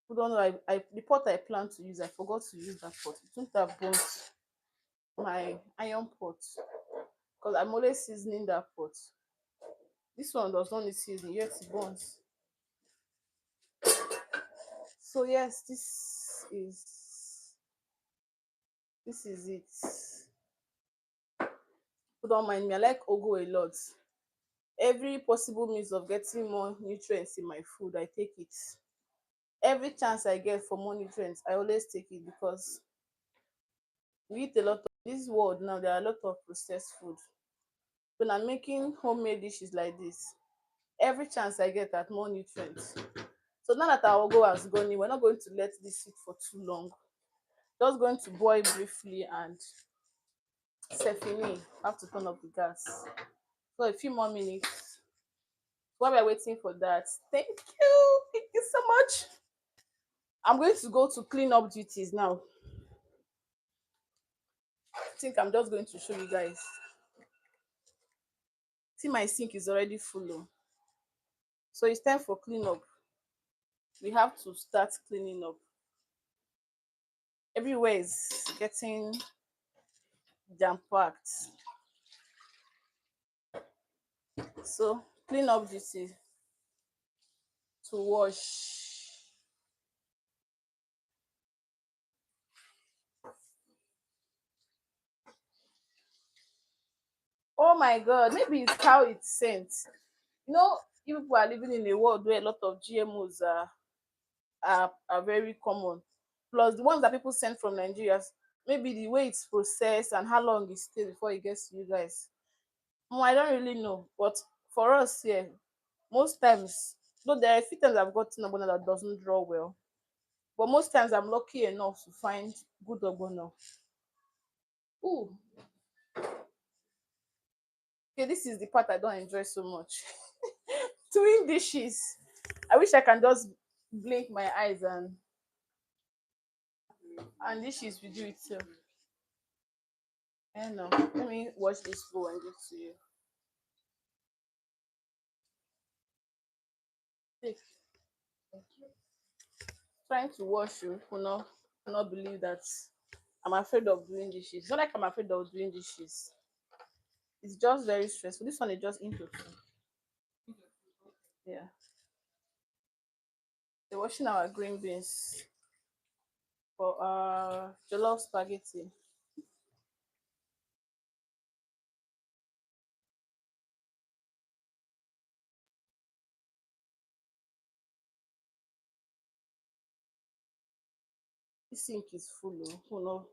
I don't know. The pot I plan to use, I forgot to use that pot. It wouldn't have burnt my iron pot because I'm always seasoning that pot. This one does not need seasoning, yet it burns. So yes, this is it. But don't mind me, I like ogo a lot. Every possible means of getting more nutrients in my food, I take it. Every chance I get for more nutrients, I always take it because we eat a lot of this world now. There are a lot of processed food. When I'm making homemade dishes like this, every chance I get at more nutrients. So now that our ogo has gone in, we're not going to let this sit for too long. Just going to boil briefly and sefini. Have to turn up the gas. So a few more minutes. While we're waiting for that, thank you. Thank you so much. I'm going to go to clean up duties now. I think I'm just going to show you guys. See, my sink is already full. Oh. So it's time for clean up. We have to start cleaning up. Everywhere is getting jam packed. So clean up duty to wash. Oh my god, maybe it's how it's sent. You know, you people are living in a world where a lot of GMOs are very common. Plus the ones that people send from Nigeria, maybe the way it's processed and how long it stays before it gets to you guys. I don't really know. But for us here, most times, though there are a few times I've gotten ogbono that doesn't draw well. But most times I'm lucky enough to find good ogbono. Ooh, okay, this is the part I don't enjoy so much. Doing dishes. I wish I can just blink my eyes and dishes will do itself. I don't know. Let me watch this bowl and give to you. Take. Trying to wash you will not believe that I'm afraid of doing dishes. It's not like I'm afraid of doing dishes. It's just very stressful. This one is just into two. Yeah. They're washing our green beans for jollof spaghetti. This sink is full. Oh. Who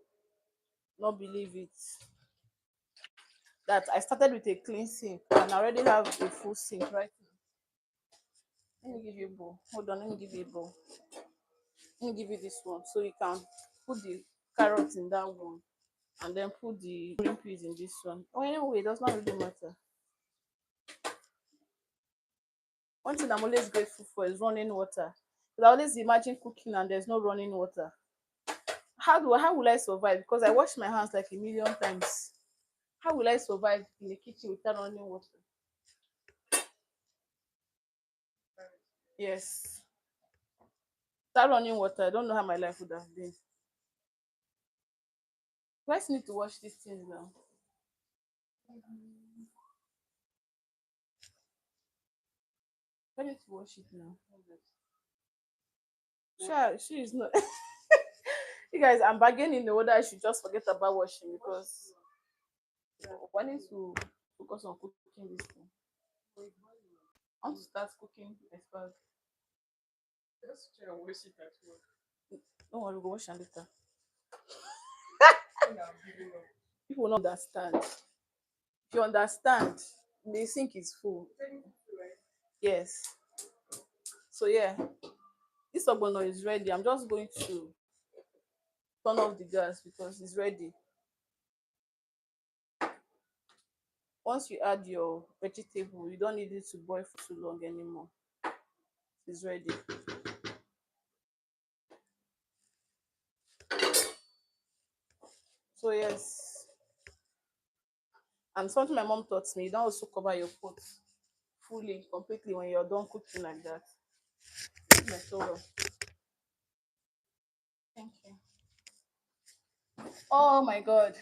not believe it. That I started with a clean sink and I already have a full sink right now. Let me give you a bowl. Hold on, let me give you a bowl. Let me give you this one so you can put the carrot in that one, and then put the green peas in this one. Oh, anyway, it does not really matter. One thing I'm always grateful for is running water. Because I always imagine cooking and there's no running water. How will I survive? Because I wash my hands like a million times. How will I survive in the kitchen without running water? Yes. Without running water, I don't know how my life would have been. Do I still need to wash these things now? I need to wash it now. Sure, she is not. You guys, I'm bargaining the whether I should just forget about washing because I need to focus on cooking this thing. I want to start cooking expert. Just try and waste it at work. Don't worry, we'll wash it later. When I'm giving up. People will not understand. If you understand, the sink is full. Yes. So yeah, this ogbono is ready. I'm just going to turn off the gas because it's ready. Once you add your vegetable, you don't need it to boil for too long anymore. It's ready. So yes, and something my mom taught me, you don't also cover your pot fully, completely when you're done cooking like that. My towel. Thank you. Oh my god.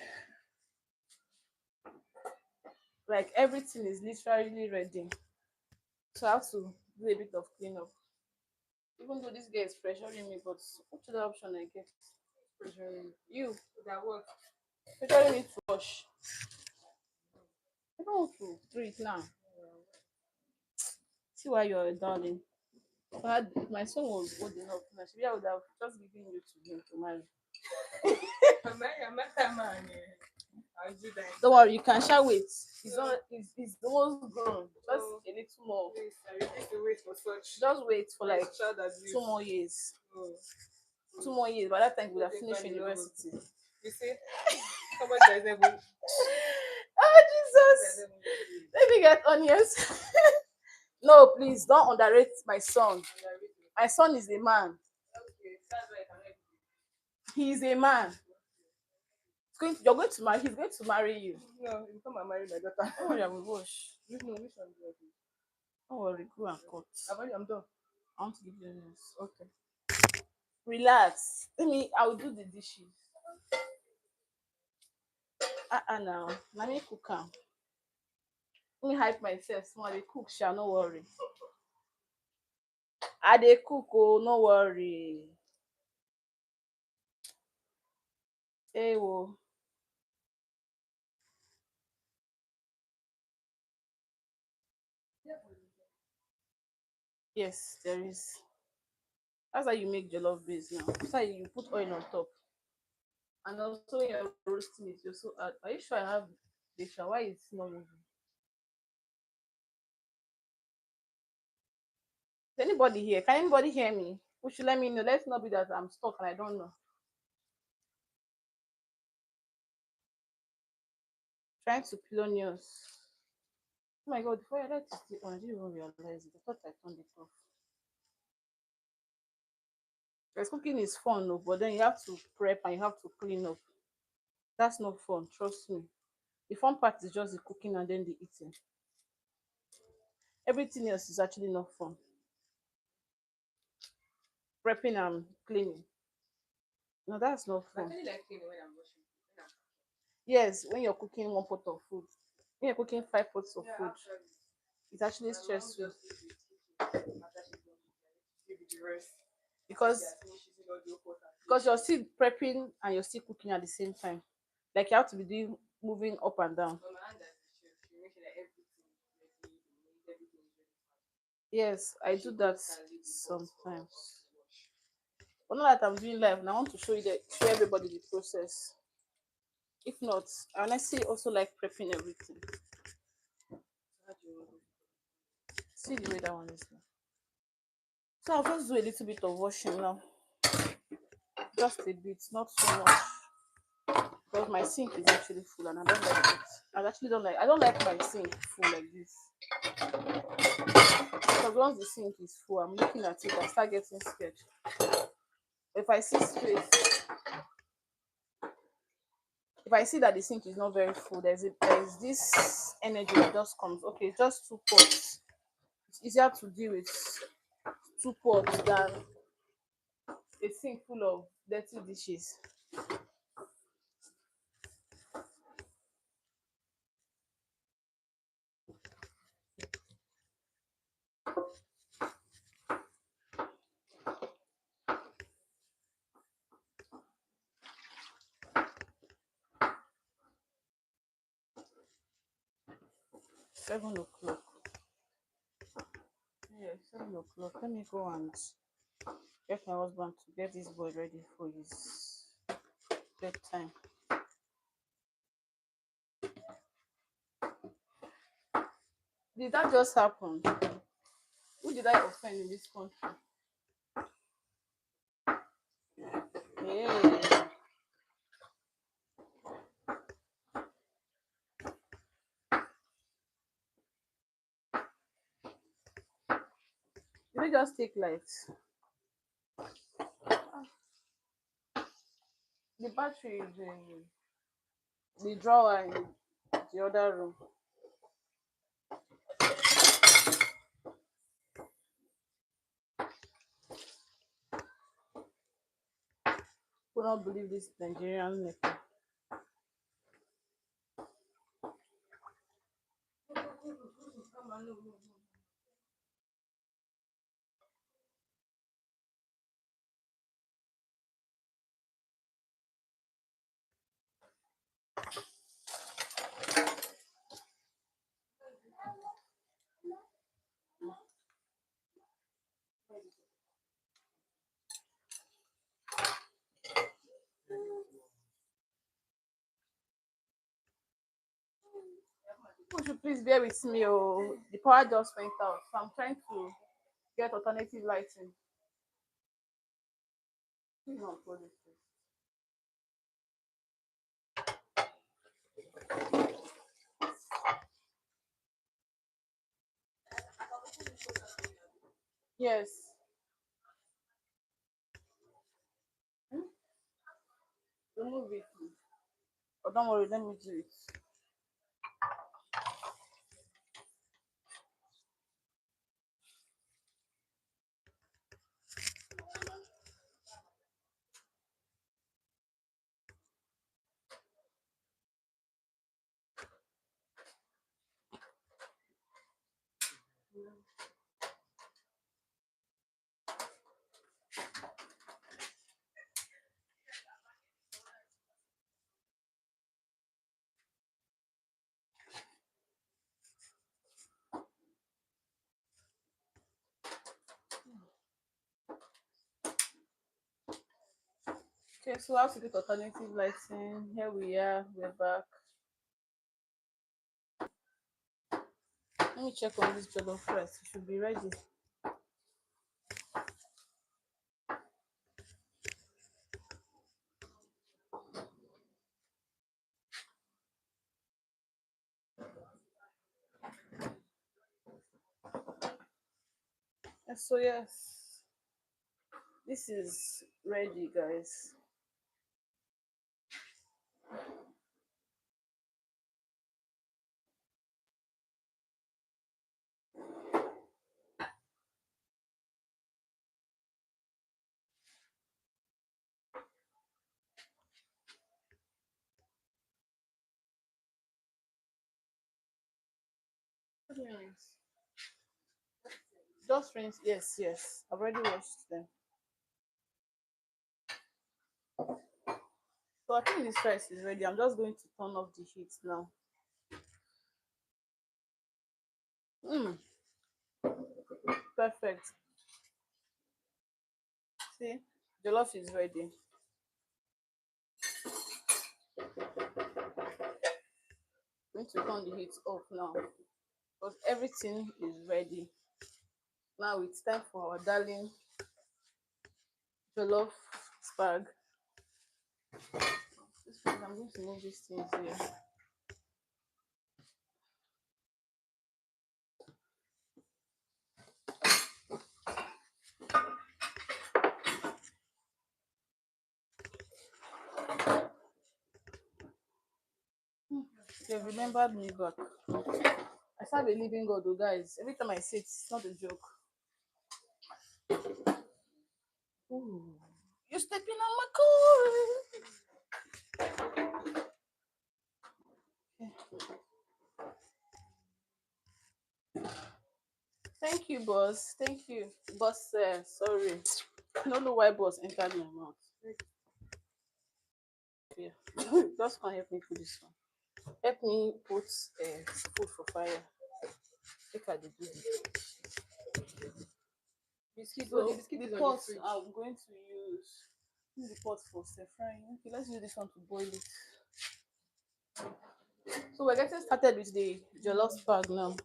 Like everything is literally ready. So I have to do a bit of cleanup. Even though this guy is pressuring me, but what other option I get? Pressuring you. That work. Pressuring me to wash. I don't want to do it now. See why you're a darling. If my son was old enough, maybe I would have just given you to him to marry. I'm not that man. I'll do that. Don't worry, you can shall wait. He's not. He's almost grown. Just Oh, a little more. please, I refuse to wait for such. Just wait for like Child abuse. 2 more years. Oh. 2 more years. By that time, we'll have Take finished time, you know. university. You see, somebody that is able. Oh Jesus! Let me get onions. No, please don't underrate my son. My son is a man. Okay, that's why I can help He is a man. You're going to marry. He's going to marry you. you. No, you come and marry my daughter. Don't worry, I will wash. Which one? Which one? Don't worry, go and cut. I'm done. I want to give you onions. Okay. Relax. I will do the dishes. Now. Let me cook am. Let me hype myself small. I dey cook sha, no worry. I dey cook oh, no worry. Hey wo. Yes, there is. That's how you make jollof base now. That's how you put oil on top. And also when you're roasting it, you also add. Are you sure I have the shower? Why it's not moving? Is anybody here? Can anybody hear me? Who should let me know? Let's not be that I'm stuck and I don't know. Trying to peel onions. Oh my god, before I let it stay on, I didn't even realize it. I thought I turned it off. Because cooking is fun, no, but then you have to prep and you have to clean up. That's not fun, trust me. The fun part is just the cooking and then the eating. Everything else is actually not fun. Prepping and cleaning. No, that's not I fun. actually like cleaning when I'm washing. Yes, when you're cooking one pot of food, when you're cooking 5 pots of food, Actually, it's actually my mom stressful just leave it after she's done. Give it the rest. because Yeah, she's not the pot. you're still prepping and you're still cooking at the same time. Like you have to be doing moving up and down. But my aunt does the chef. She makes sure that everything is ready. Everything is ready. Yes, I She do that goes and leave the pot for sometimes. us to wash. But not that I'm doing live, and I want to show everybody the process. If not, I honestly also like prepping everything. How do you want it? See the way that one is now. So I'll just do a little bit of washing now. just a bit, not so much, because my sink is actually full and I don't like it. I actually don't like. I don't like my sink full like this. Because once the sink is full, I'm looking at it, I start getting scared. If I see space, if I see that the sink is not very full, there's this energy that just comes. Okay, just two pots. It's easier to deal with two pots than a sink full of dirty dishes. 7 o'clock. Yeah, 7 o'clock. Let me go and get my husband to get this boy ready for his bedtime. Did that just happen? Who did I offend in this country? Yeah. Did we just take lights? The battery is in the drawer in the other room. Could not believe this Nigerian nepa. You should please bear with me. Oh, the power just went out, so I'm trying to get alternative lighting. Please don't put this. Yes. Hmm? Remove it. But don't worry, let me do it. Okay, so how to get alternative lighting? Here we are, we're back. Let me check on this jollof rice. It should be ready. And so yes, this is ready, guys. What do you rinse? Just rinse. Yes, yes. I've already washed them. So I think this rice is ready. I'm just going to turn off the heat now. Mm, perfect. See, jollof is ready. I'm going to turn the heat off now because everything is ready. Now it's time for our darling jollof spag. This place, I'm going to move these things here. They remembered me back. I serve a living God, oh guys. Every time I say it, it's not a joke. Ooh. You're stepping on my core. Thank you, boss. Thank you, boss. Sorry, I don't know why boss entered my mouth. Yeah, just can't help me put this one. Help me put food for fire. Take out the do Biscuit. Oh, the So biscuit the is on the pot fridge. I'm going to use the pot for stir frying. Okay, let's use this one to boil it. So we're getting started with the jollof spag now.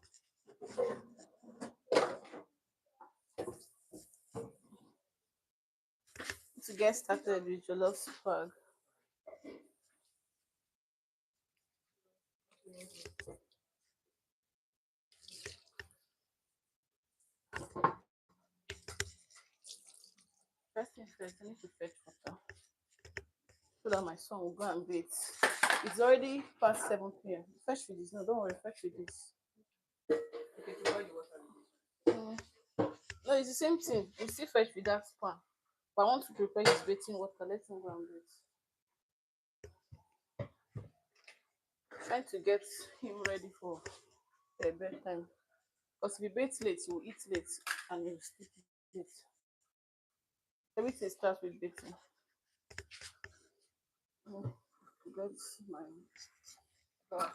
To get started with jollof spag, first thing first, I need to fetch water so that my son will go and bathe. It's already past 7 p.m. Fetch with this. No, don't worry, fetch with this. Okay, to boil the water. Mm. No, it's the same thing. We still fetch with that pan. But I want to prepare his bathing water. Let him go and bathe. Trying to get him ready for bedtime. Because if he bathes late, he will eat late and he will sleep late. Everything starts with bathing. Mm. That's my box.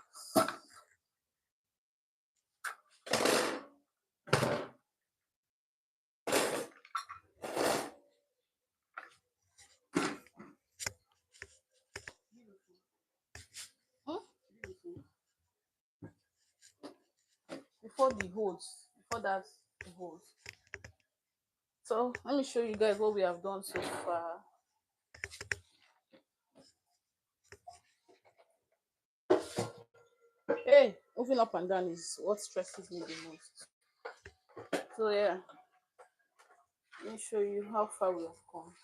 Hmm? Before the holes, before that, the holes. So let me show you guys what we have done so far. Hey, moving up and down is what stresses me the most. So yeah, let me show you how far we have come.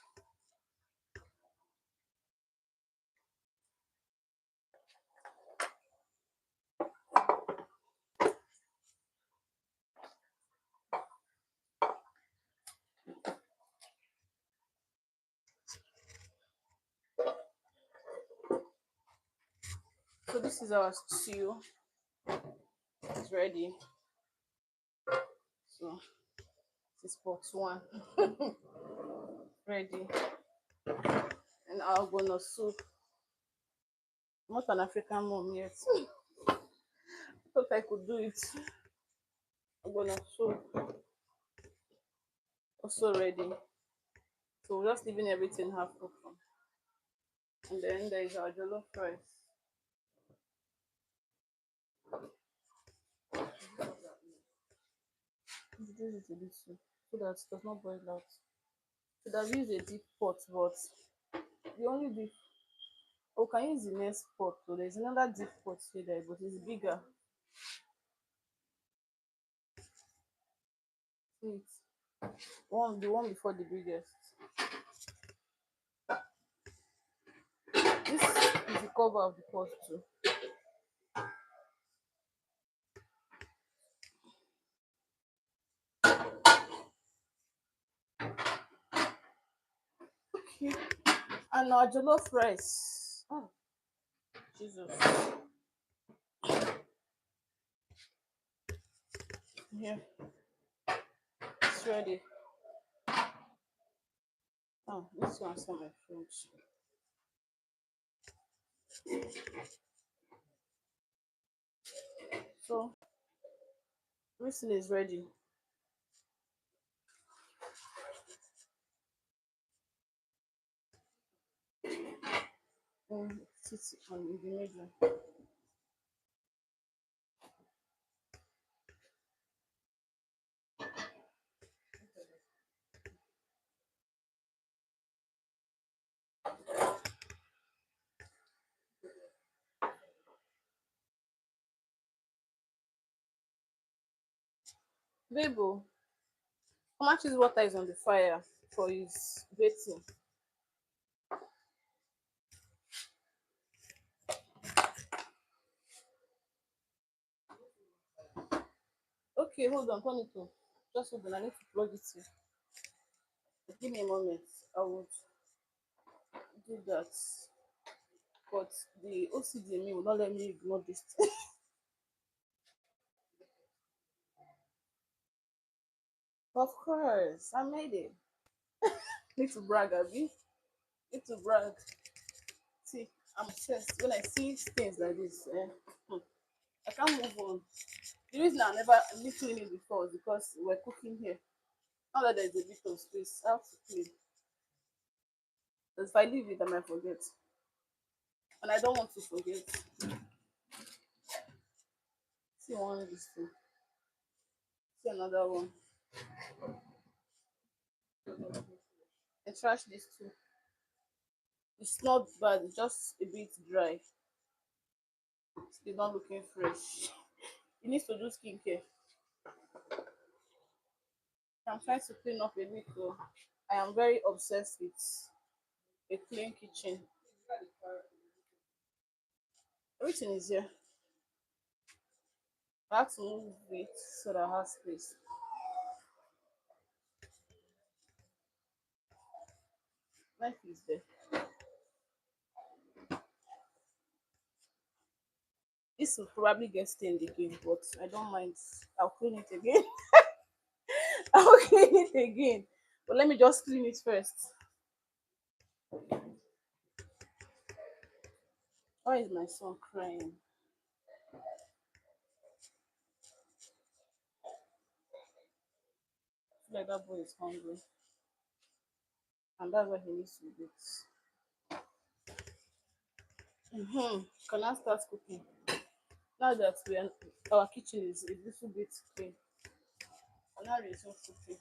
So this is our stew. It's ready. So this is pot one. Ready. And our Ogbono soup. I'm not an African mom yet. Thought I could do it. Ogbono soup also ready. So we're just leaving everything half open. And then there is our jollof rice. This is a bit so that it does not boil out. Should have used a deep pot, but the only deep. Oh, can use the next pot. So there's another deep pot here, there, but it's bigger. See it. The one before the biggest. This is the cover of the pot too. Okay. And our jollof rice. Oh, Jesus. Here. It's ready. Oh, this one's on my fridge. So everything is ready. Sit on the middle. Babe, how much is water is on the fire for his bathing? Okay, hold on, turn it on. Just hold on, I need to plug it in. Give me a moment. I would do that. But the OCD in me will not let me ignore this. Of course, I made it. Need to brag, Abby. Need to brag. See, I'm obsessed. When I see things like this, I can't move on. The reason I never leave cleaning before is because we're cooking here. Now that there's a bit of space, I have to clean. Because if I leave it, I might forget. And I don't want to forget. See one, this thing. See another one. I trash this too. It's not bad, it's just a bit dry. It's not looking fresh. It needs to do skincare. I'm trying to clean up a little. I am very obsessed with a clean kitchen. Everything is here. I have to move it so that I have space. Knife is there. This will probably get stained again, but I don't mind. I'll clean it again. I'll clean it again. But let me just clean it first. Why is my son crying? I feel like that boy is hungry. And that's why he needs to eat. Can I start cooking? Now that our kitchen is a little bit clean, can I resume cooking?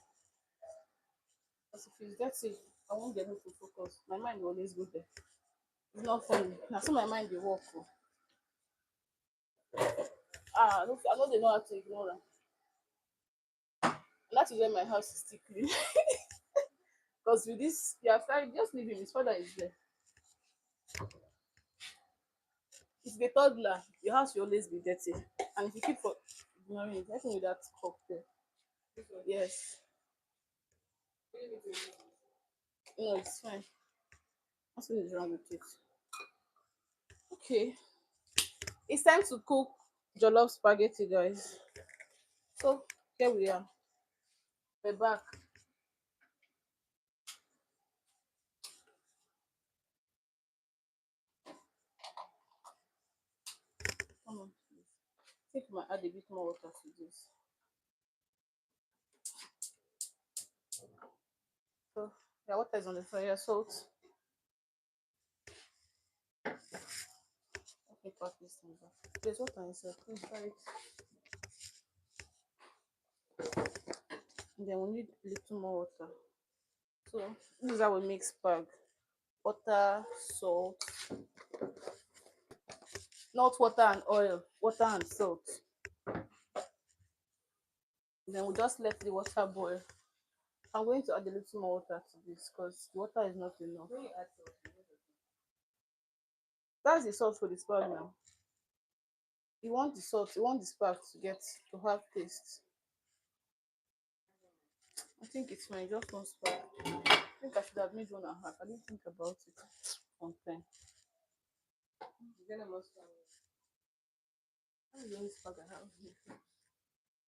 Because if it's dirty, I won't be able to focus. My mind will always go there. It's not funny. Now, so my mind will work. Oh. Look, I know they know how to ignore them. And that is why my house is still clean. Because with this, you have started, just leave him. His father is there. If the toddler, your house will always be dirty. And if you keep for ignoring it, I think with that cup there. Yes. No, it's fine. Nothing is wrong with it. Okay. It's time to cook jollof spaghetti, guys. So here we are. We're back. Come on, please. I think we might add a bit more water to this. So yeah, water is on the fire. Salt. Let me pack this thing back. There's water inside. Please try it. And then we need a little more water. So this is how we make spag. Water, salt, not water and oil, water and salt. And then we just let the water boil. I'm going to add a little more water to this because the water is not enough. That's the salt for the spag now. You want the salt, you want the spag to get to have taste. I think it's fine, just one spag. I think I should have made 1.5. I didn't think about it on time. That's the only spag I have here.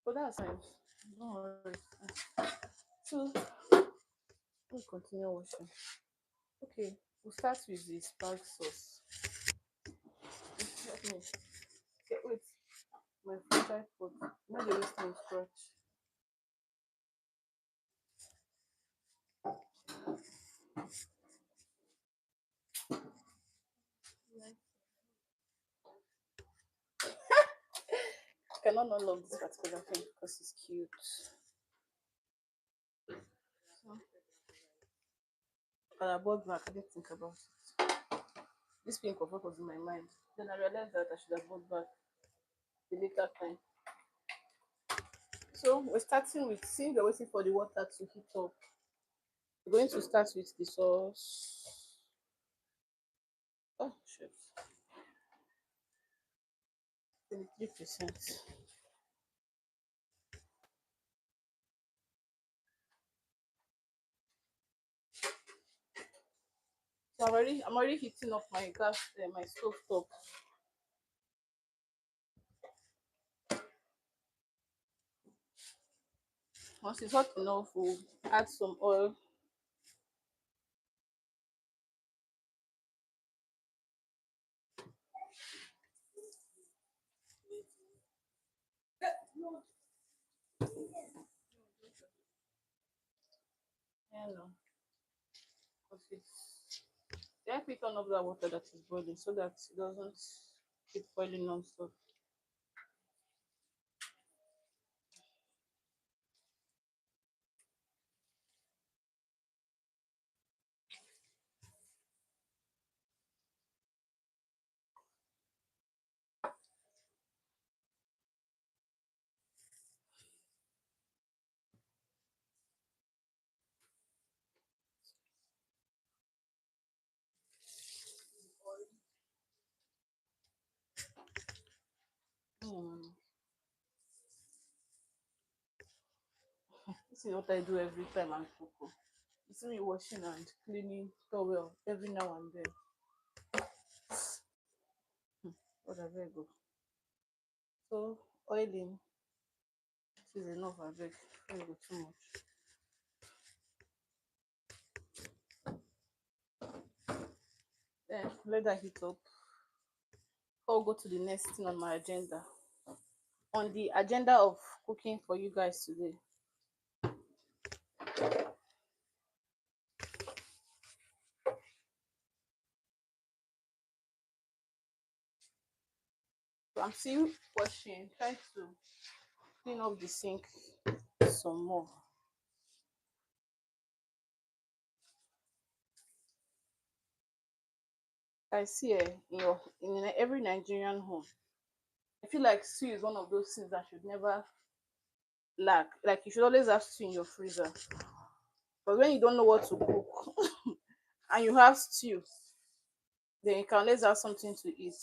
But that's fine. Don't worry. So we'll continue washing. Okay, we'll start with the spag sauce. Let me okay, wait. My tripod. Not the waste time scratch. I cannot not love this particular thing because it's cute. So, I bought back. I didn't think about it. This pink of was in my mind. Then I realized that I should have bought back the later time. So we're starting with, since we're waiting for the water to heat up, we're going to start with the sauce. Oh shit. 23%. So I'm already heating up my gas, my stove top. Once it's hot enough, we'll add some oil. You know, 'cause it's then we turn off that water that is boiling so that it doesn't keep boiling non-stop. Mm. This is what I do every time I cook. Oh. You see me washing and cleaning towel every now and then. What a very good. So oiling is enough. I beg. Don't go too much. Then let that heat up. I'll go to the next thing on my agenda. On the agenda of cooking for you guys today. So I'm still washing, trying to clean up the sink some more. I see in every Nigerian home, I feel like stew is one of those things that should never lack. Like you should always have stew in your freezer. But when you don't know what to cook and you have stew, then you can always have something to eat.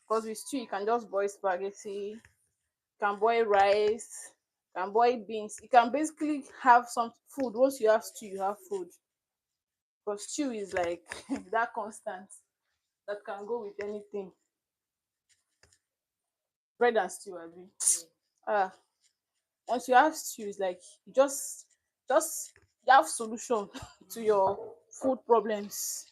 Because with stew, you can just boil spaghetti, you can boil rice, you can boil beans. You can basically have some food. Once you have stew, you have food. Because stew is like that constant that can go with anything. Bread and stew, I mean. Ah, once you have stew, it's like you just you have solution to your food problems.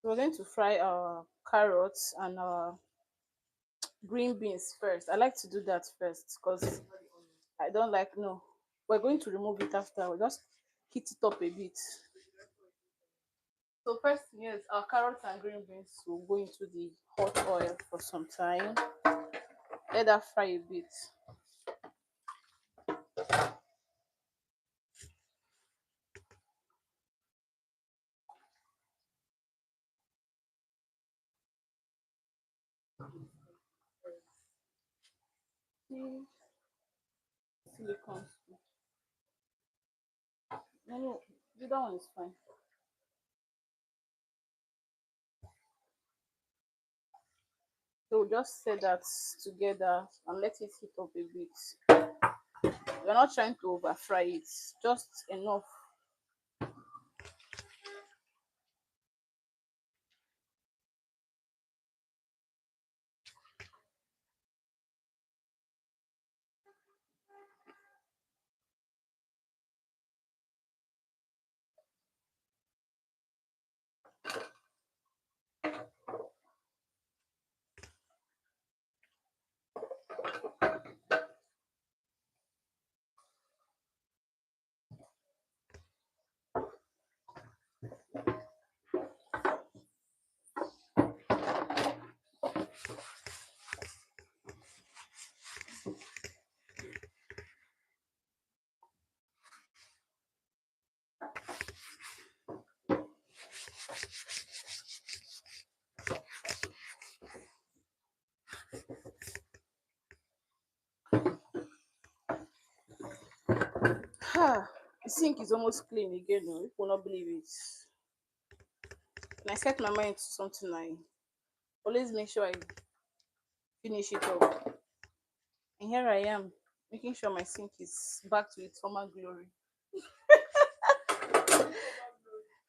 We're going to fry our carrots and our green beans first. I like to do that first because I don't like no. We're going to remove it after. We'll just heat it up a bit. So first, yes, our carrots and green beans will go into the hot oil for some time. Let that fry a bit. See, silicone. No, no, the other one is fine. So we'll just set that together and let it heat up a bit. We're not trying to over fry it, just enough. The sink is almost clean again. Oh, you will not believe it. When I set my mind to something, I always make sure I finish it up. And here I am, making sure my sink is back to its former glory.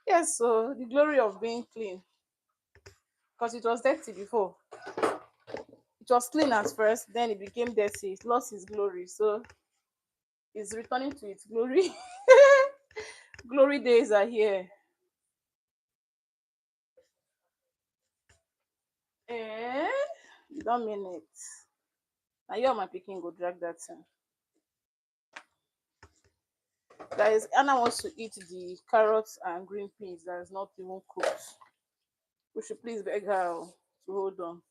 Yes, so the glory of being clean, because it was dirty before. It was clean at first, then it became dirty. It lost its glory, so it's returning to its glory. Glory days are here. Eh? You don't mean it. Now you and my picking go drag that thing. Guys, Anna wants to eat the carrots and green peas that is not even cooked. We should please beg her to hold on.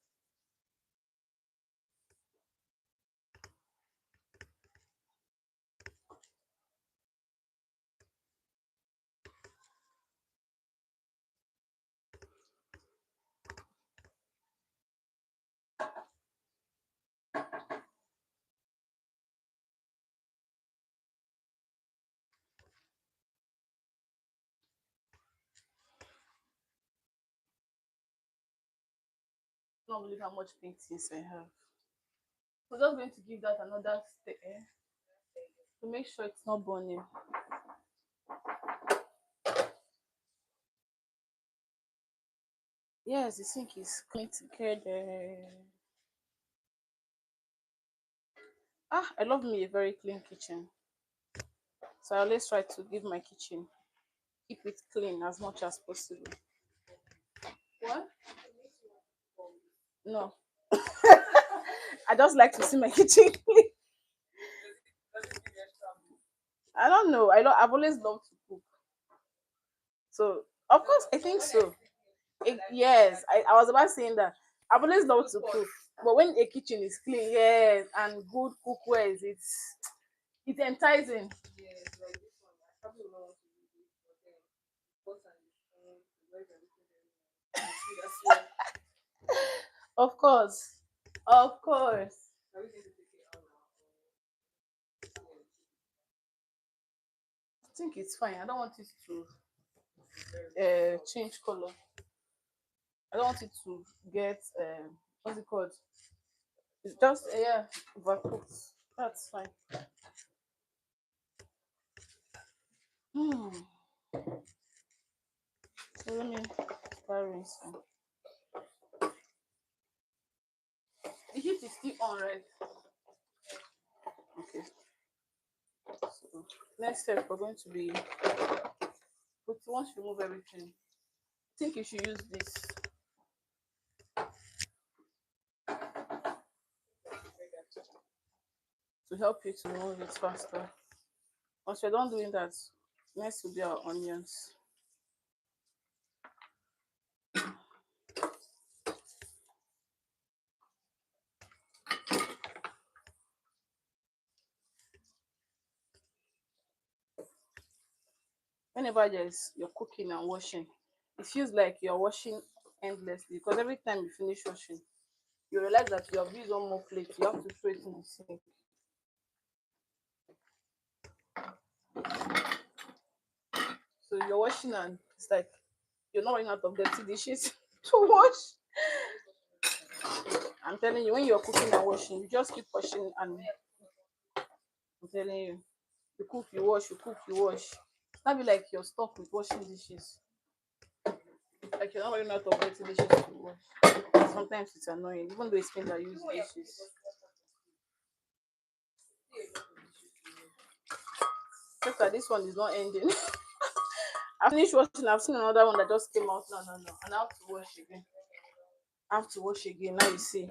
Not believe how much pink things I have. We're just going to give that another stir to make sure it's not burning. Yes, the sink is clean together. I love me a very clean kitchen. So I always try to give my kitchen, keep it clean as much as possible. What? No. I just like to see my kitchen clean. I don't know. I've always loved to cook. So of course I think so. Yes, I was about saying that. I've always loved to cook. But when a kitchen is clean, yes, and good cookware, it's enticing. Yes, like this one. I probably will not want to do this, but then pot and the spoon, the wife and everything very nice. You see, that's why. Of course. Of course. Are we going to take it out now? I think it's fine. I don't want it to change color. I don't want it to get what's it called? It's just yeah, overcooked. That's fine. Hmm. So let me start rinsing. The heat is still on, right? Okay. So next step we're going to be, but once you remove everything, I think you should use this to help you to remove it faster. Once you're done doing that, next will be our onions. Whenever there's you're cooking and washing, it feels like you're washing endlessly because every time you finish washing, you realize that you have used one more plate, you have to throw it in the sink. So you're washing and it's like you're not running out of dirty dishes to wash. I'm telling you, when you're cooking and washing, you just keep washing and I'm telling you, you cook, you wash, you cook, you wash. It's not be like you're stuck with washing dishes. Like you're not running out of dirty dishes to wash. Sometimes it's annoying, even though it's me that use dishes. Look at this one is not ending. I finished washing. I've seen another one that just came out. No, no, no. And I have to wash again. I have to wash again. Now you see.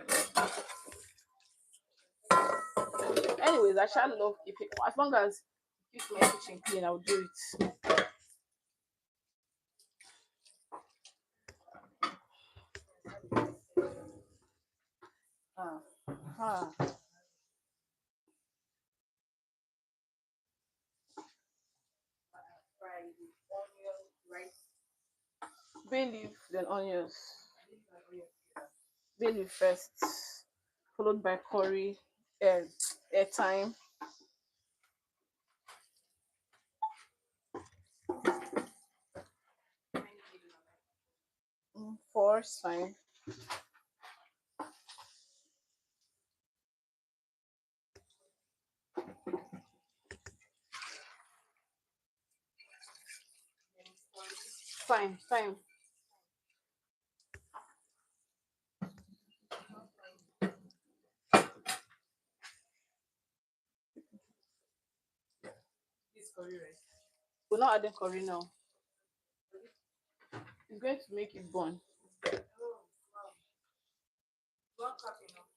Anyways, I shall love keeping as long as keep my kitchen clean. I'll do it. Ah, ah. Fried with onion, rice. bay leaf, then onions. Bay leaf first, followed by curry, and airtime. Four is fine. Fine, fine. This curry rice. We're not adding curry now. It's going to make it burn. Oh, wow. One cup enough.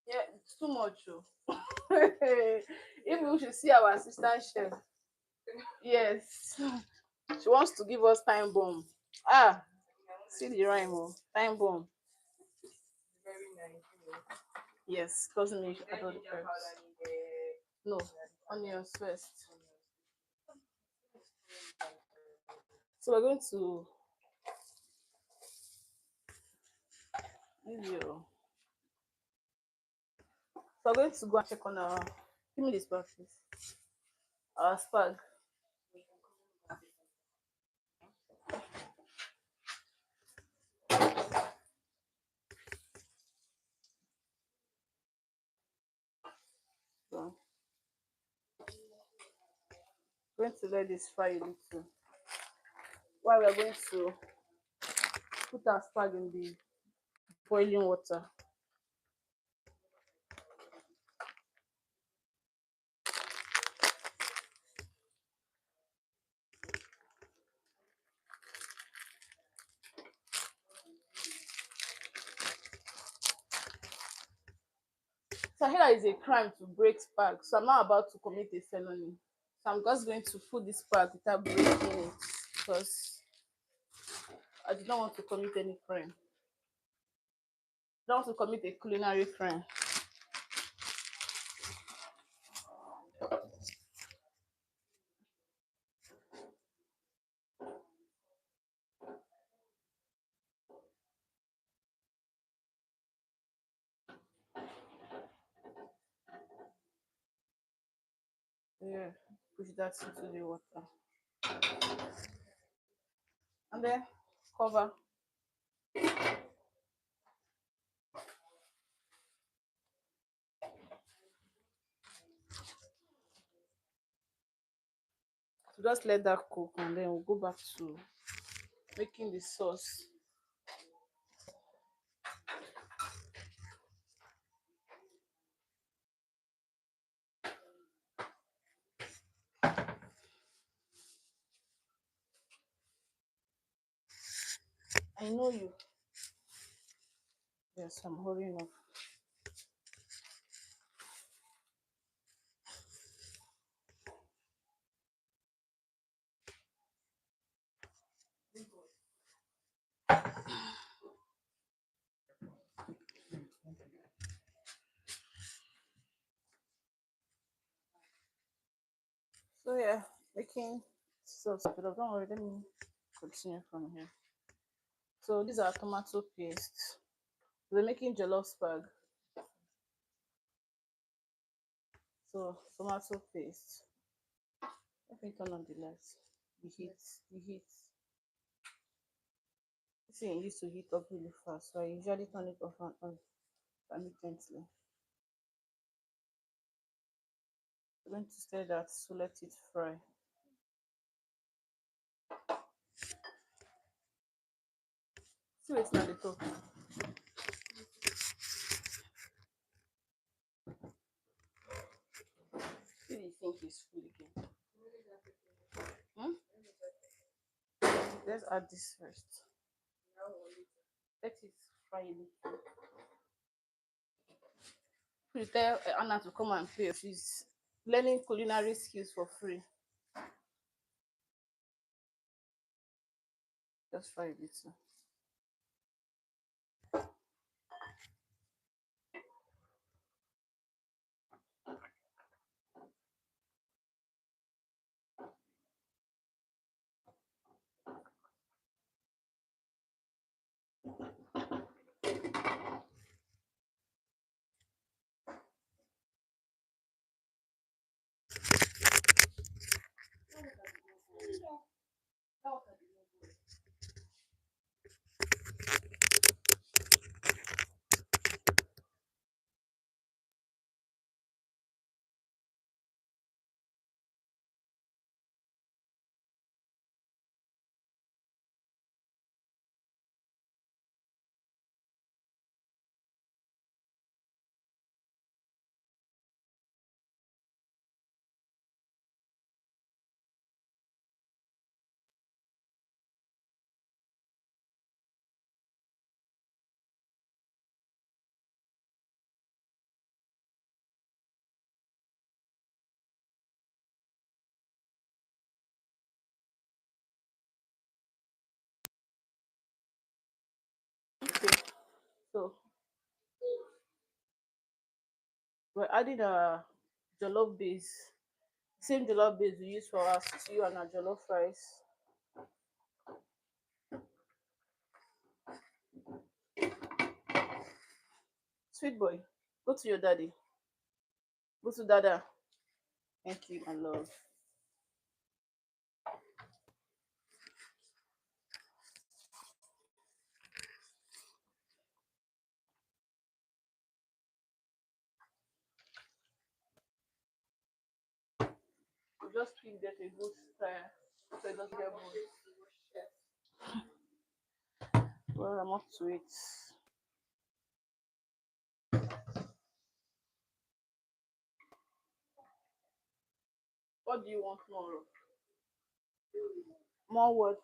Yeah, it's too much. Oh. If we should see our assistant chef. Yes. She wants to give us time bomb. Ah, see the rhyme. Oh. Time bomb. Very nice. Yes, doesn't mean you should add all the Ginger powder herbs. in No, onions first. the So we're going to use your. So we're going to go and check on our. Give me this bag, please. Our spag. So we're going to let this fry a little. While we're going to put our spag in the boiling water. So I hear that it's a crime to break spag. So I'm not about to commit a felony. So I'm just going to put this spag without breaking it because I do not want to commit any crime. I don't want to commit a culinary crime. Yeah, push that into the water. And then cover. So just let that cook and then we'll go back to making the sauce. I know you. Yes, I'm hurrying up. So yeah, making sauce. But don't worry, let me continue from here. So these are tomato paste. We're making jollof spag. So tomato paste. Let me turn on the lights. The heat. The heat. This thing used to heat up really fast, so I usually turn it off and on intermittently. I'm going to stir that, so let it fry. See what's not the top. See the think is full again. Hmm? Let's add this first. Let it fry a little. You tell Anna to come and pay. She's learning culinary skills for free. Just fry a little. So we're adding a jollof base, same jollof base we use for our stew and our jollof rice. Sweet boy, go to your daddy. Go to dada. Thank you, my love. We just keep that a good style so it doesn't get bold. Well, I'm up to it. What do you want more of? More what?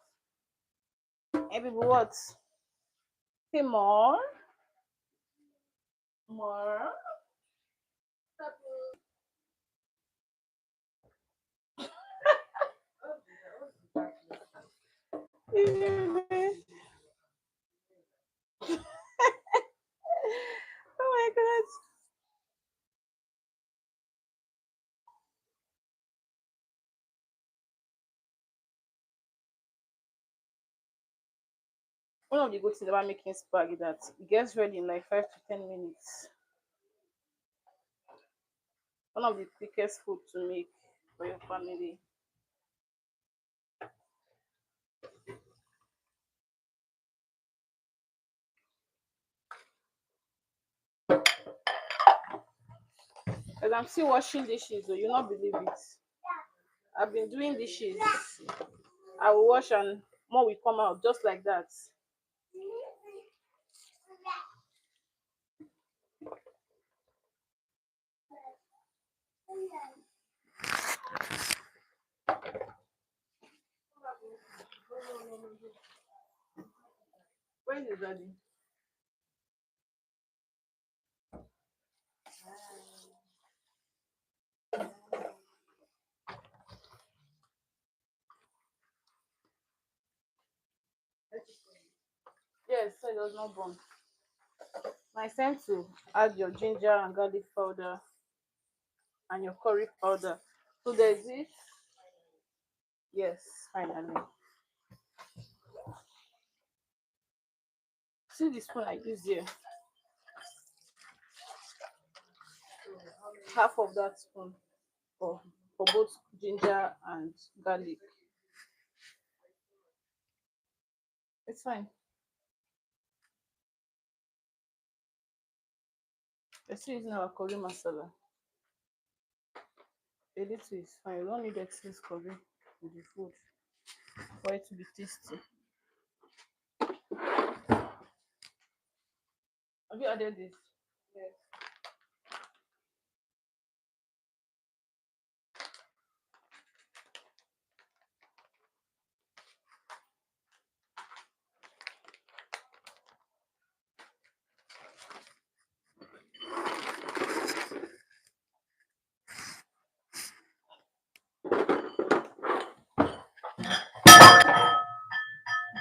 Hey, people, what? Say more? More? Oh my god. One of the good things about making spag is that it gets ready in like 5 to 10 minutes. One of the quickest food to make for your family. As I'm still washing dishes, so you'll not believe it. I've been doing dishes. I will wash and more will come out just like that. Where is daddy? Yes, so it does not burn. Now it's time to add your ginger and garlic powder and your curry powder. So there's this. Yes, finally. See the spoon I use here. Half of that spoon for both ginger and garlic. It's fine. We're still using our curry masala. A little is fine. You don't need excess curry with the food for it to be tasty. Have you added this? Yes.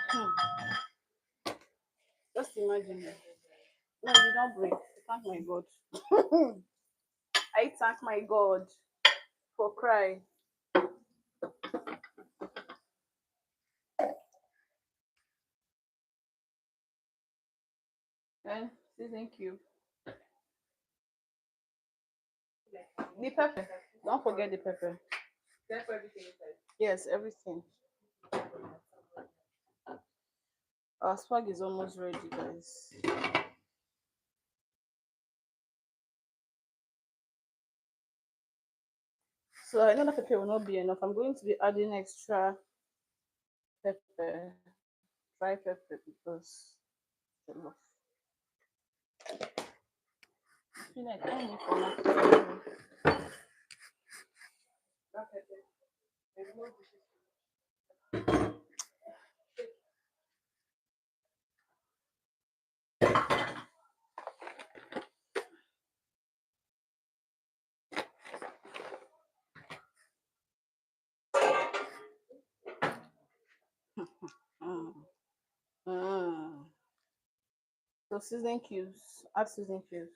Hmm. Just imagine. No, you don't break. Thank my God. I thank my God for crying. And season cube. The pepper. Don't forget the pepper. Then for everything inside. Yes, everything. Our spag is almost ready, guys. So I know that pepper will not be enough. I'm going to be adding extra pepper, dry pepper, because jollof. I feel like I need for my That pepper. There's more dishes. mm. Mm. So seasoning cubes, add seasoning cubes.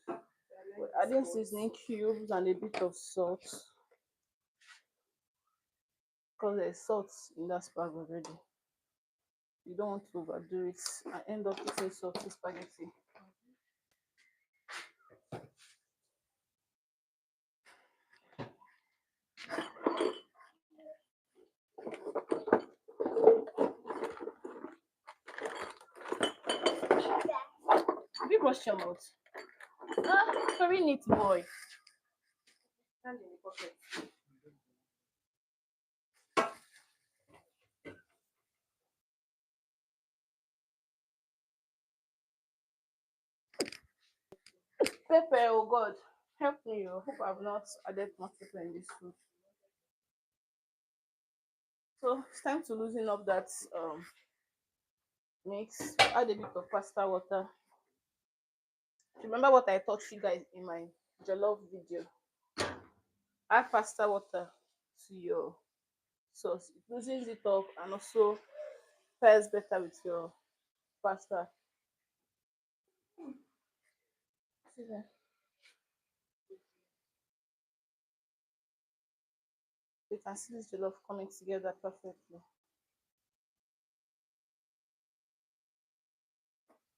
We're adding seasoning cubes and a bit of salt because there's salt in that spag already. You don't want to overdo it and end up eating salty spaghetti. Big question mouth. Ah, very neat boy. Hand in the pocket. Pepper, oh God, help me. I hope I've not added much pepper in this food. So it's time to loosen up that mix. Add a bit of pasta water. Remember what I taught you guys in my jollof video. Add pasta water to your sauce. It loosens it up and also pairs better with your pasta. See there? You can see this jollof coming together perfectly.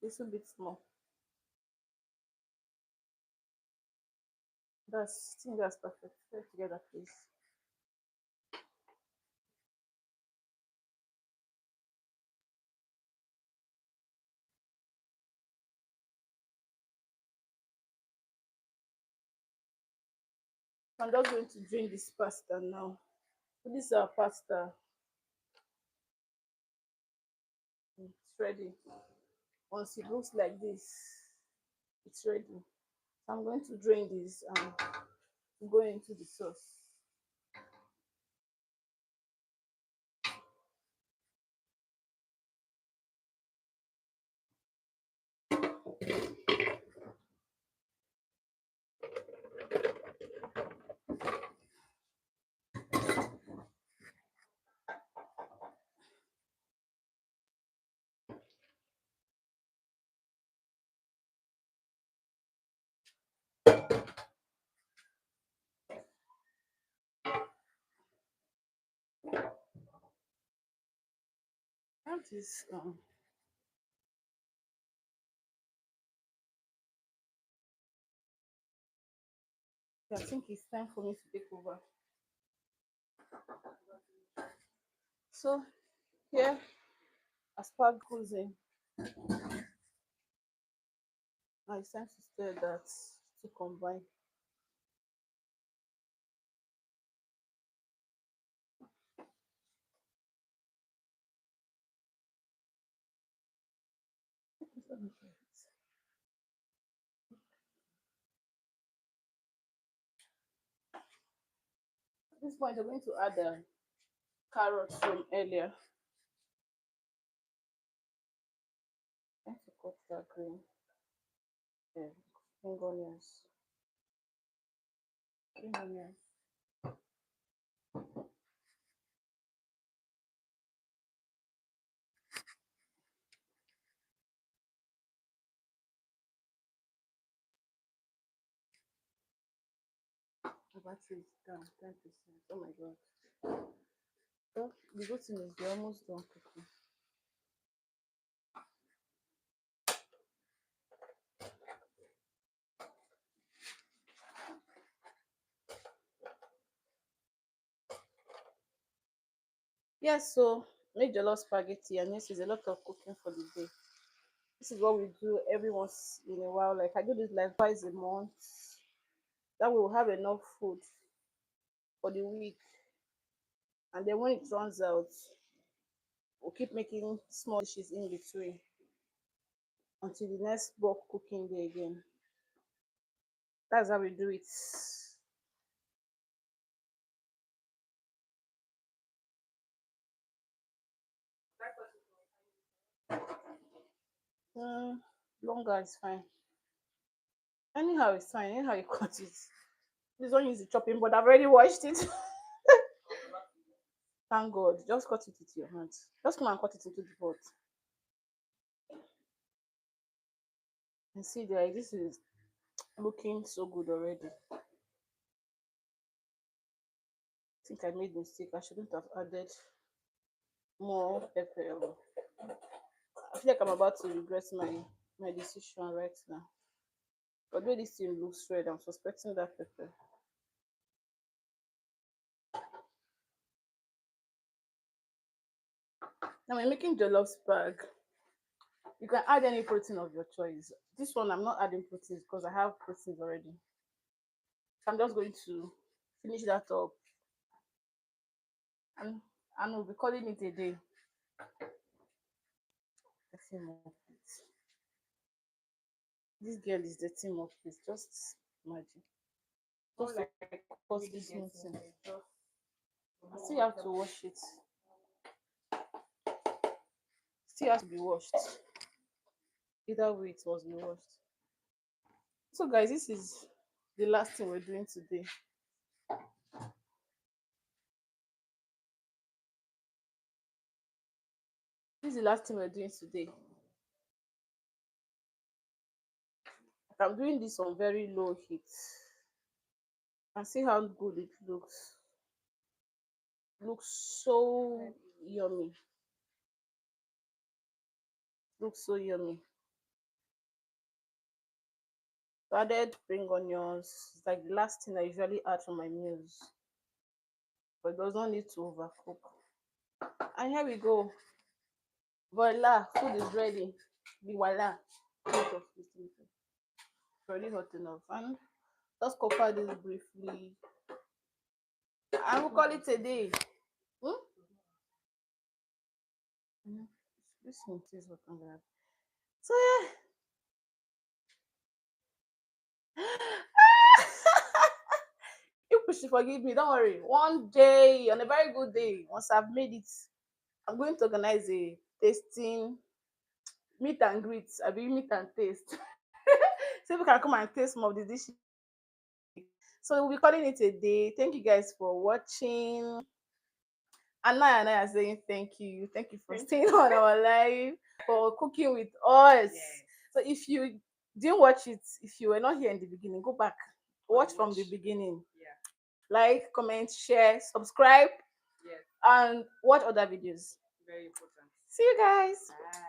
Little bit more. That's, I think that's perfect. Put it together, please. I'm just going to drain this pasta now. So this is our pasta. It's ready. Once it looks like this, it's ready. So I'm going to drain this and go into the sauce. That is I think it's time for me to take over. So here, asparagus in. Now it's time to stir that to combine. At this point, I'm going to add the carrots from earlier. I'm going to cut that green. Yeah, spring onions. Green onions. The battery is down 10%. Oh my god. Well, the good thing is they're almost done cooking. Yes, so make jollof spaghetti and this is a lot of cooking for the day. This is what we do every once in a while. Like I do this like twice a month. That we will have enough food for the week. And then when it runs out, we'll keep making small dishes in between until the next bulk cooking day again. That's how we do it. Mm, longer is fine. Anyhow, it's fine. Anyhow, you cut it. This one use the chopping board. I've already washed it. Thank God. Just cut it with your hands. Just come and cut it into the pot. And see, guys, this is looking so good already. I think I made mistake. I shouldn't have added more pepper. I feel like I'm about to regret my decision right now. But the way this thing looks red, I'm suspecting that pepper. Now when making jollof spag, you can add any protein of your choice. This one I'm not adding proteins because I have proteins already. So I'm just going to finish that up, and we'll be calling it a day. Dirty mop it. This girl is dirty mop it. Just imagine. More Just to like cause really this getting missing. there. Just I still have to wash it. Still has to be washed. Either way, it must be washed. So, guys, this is the last thing we're doing today. This is the last thing we're doing today. I'm doing this on very low heat. And see how good it looks. Looks so yummy. Looks so yummy. So added spring onions. It's like the last thing I usually add for my meals. But it does not need to overcook. And here we go. Voila, food is ready. The voila. It's already hot enough. And just cover this briefly. I will call it a day. Hmm? Mhm. This one is what I'm gonna. So yeah. You should forgive me. Don't worry. One day, on a very good day, once I've made it, I'm going to organize a tasting meet and greet. I be meet and taste. So people can come and taste some of the dishes. So we'll be calling it a day. Thank you guys for watching. And I are saying thank you. Thank you for thank staying you. on our live, for cooking with us. Yes. So if you didn't watch it, if you were not here in the beginning, go back, watch And from the watch. beginning. Yeah. Like, comment, share, subscribe, Yes. and watch other videos. Very important. See you guys. Bye.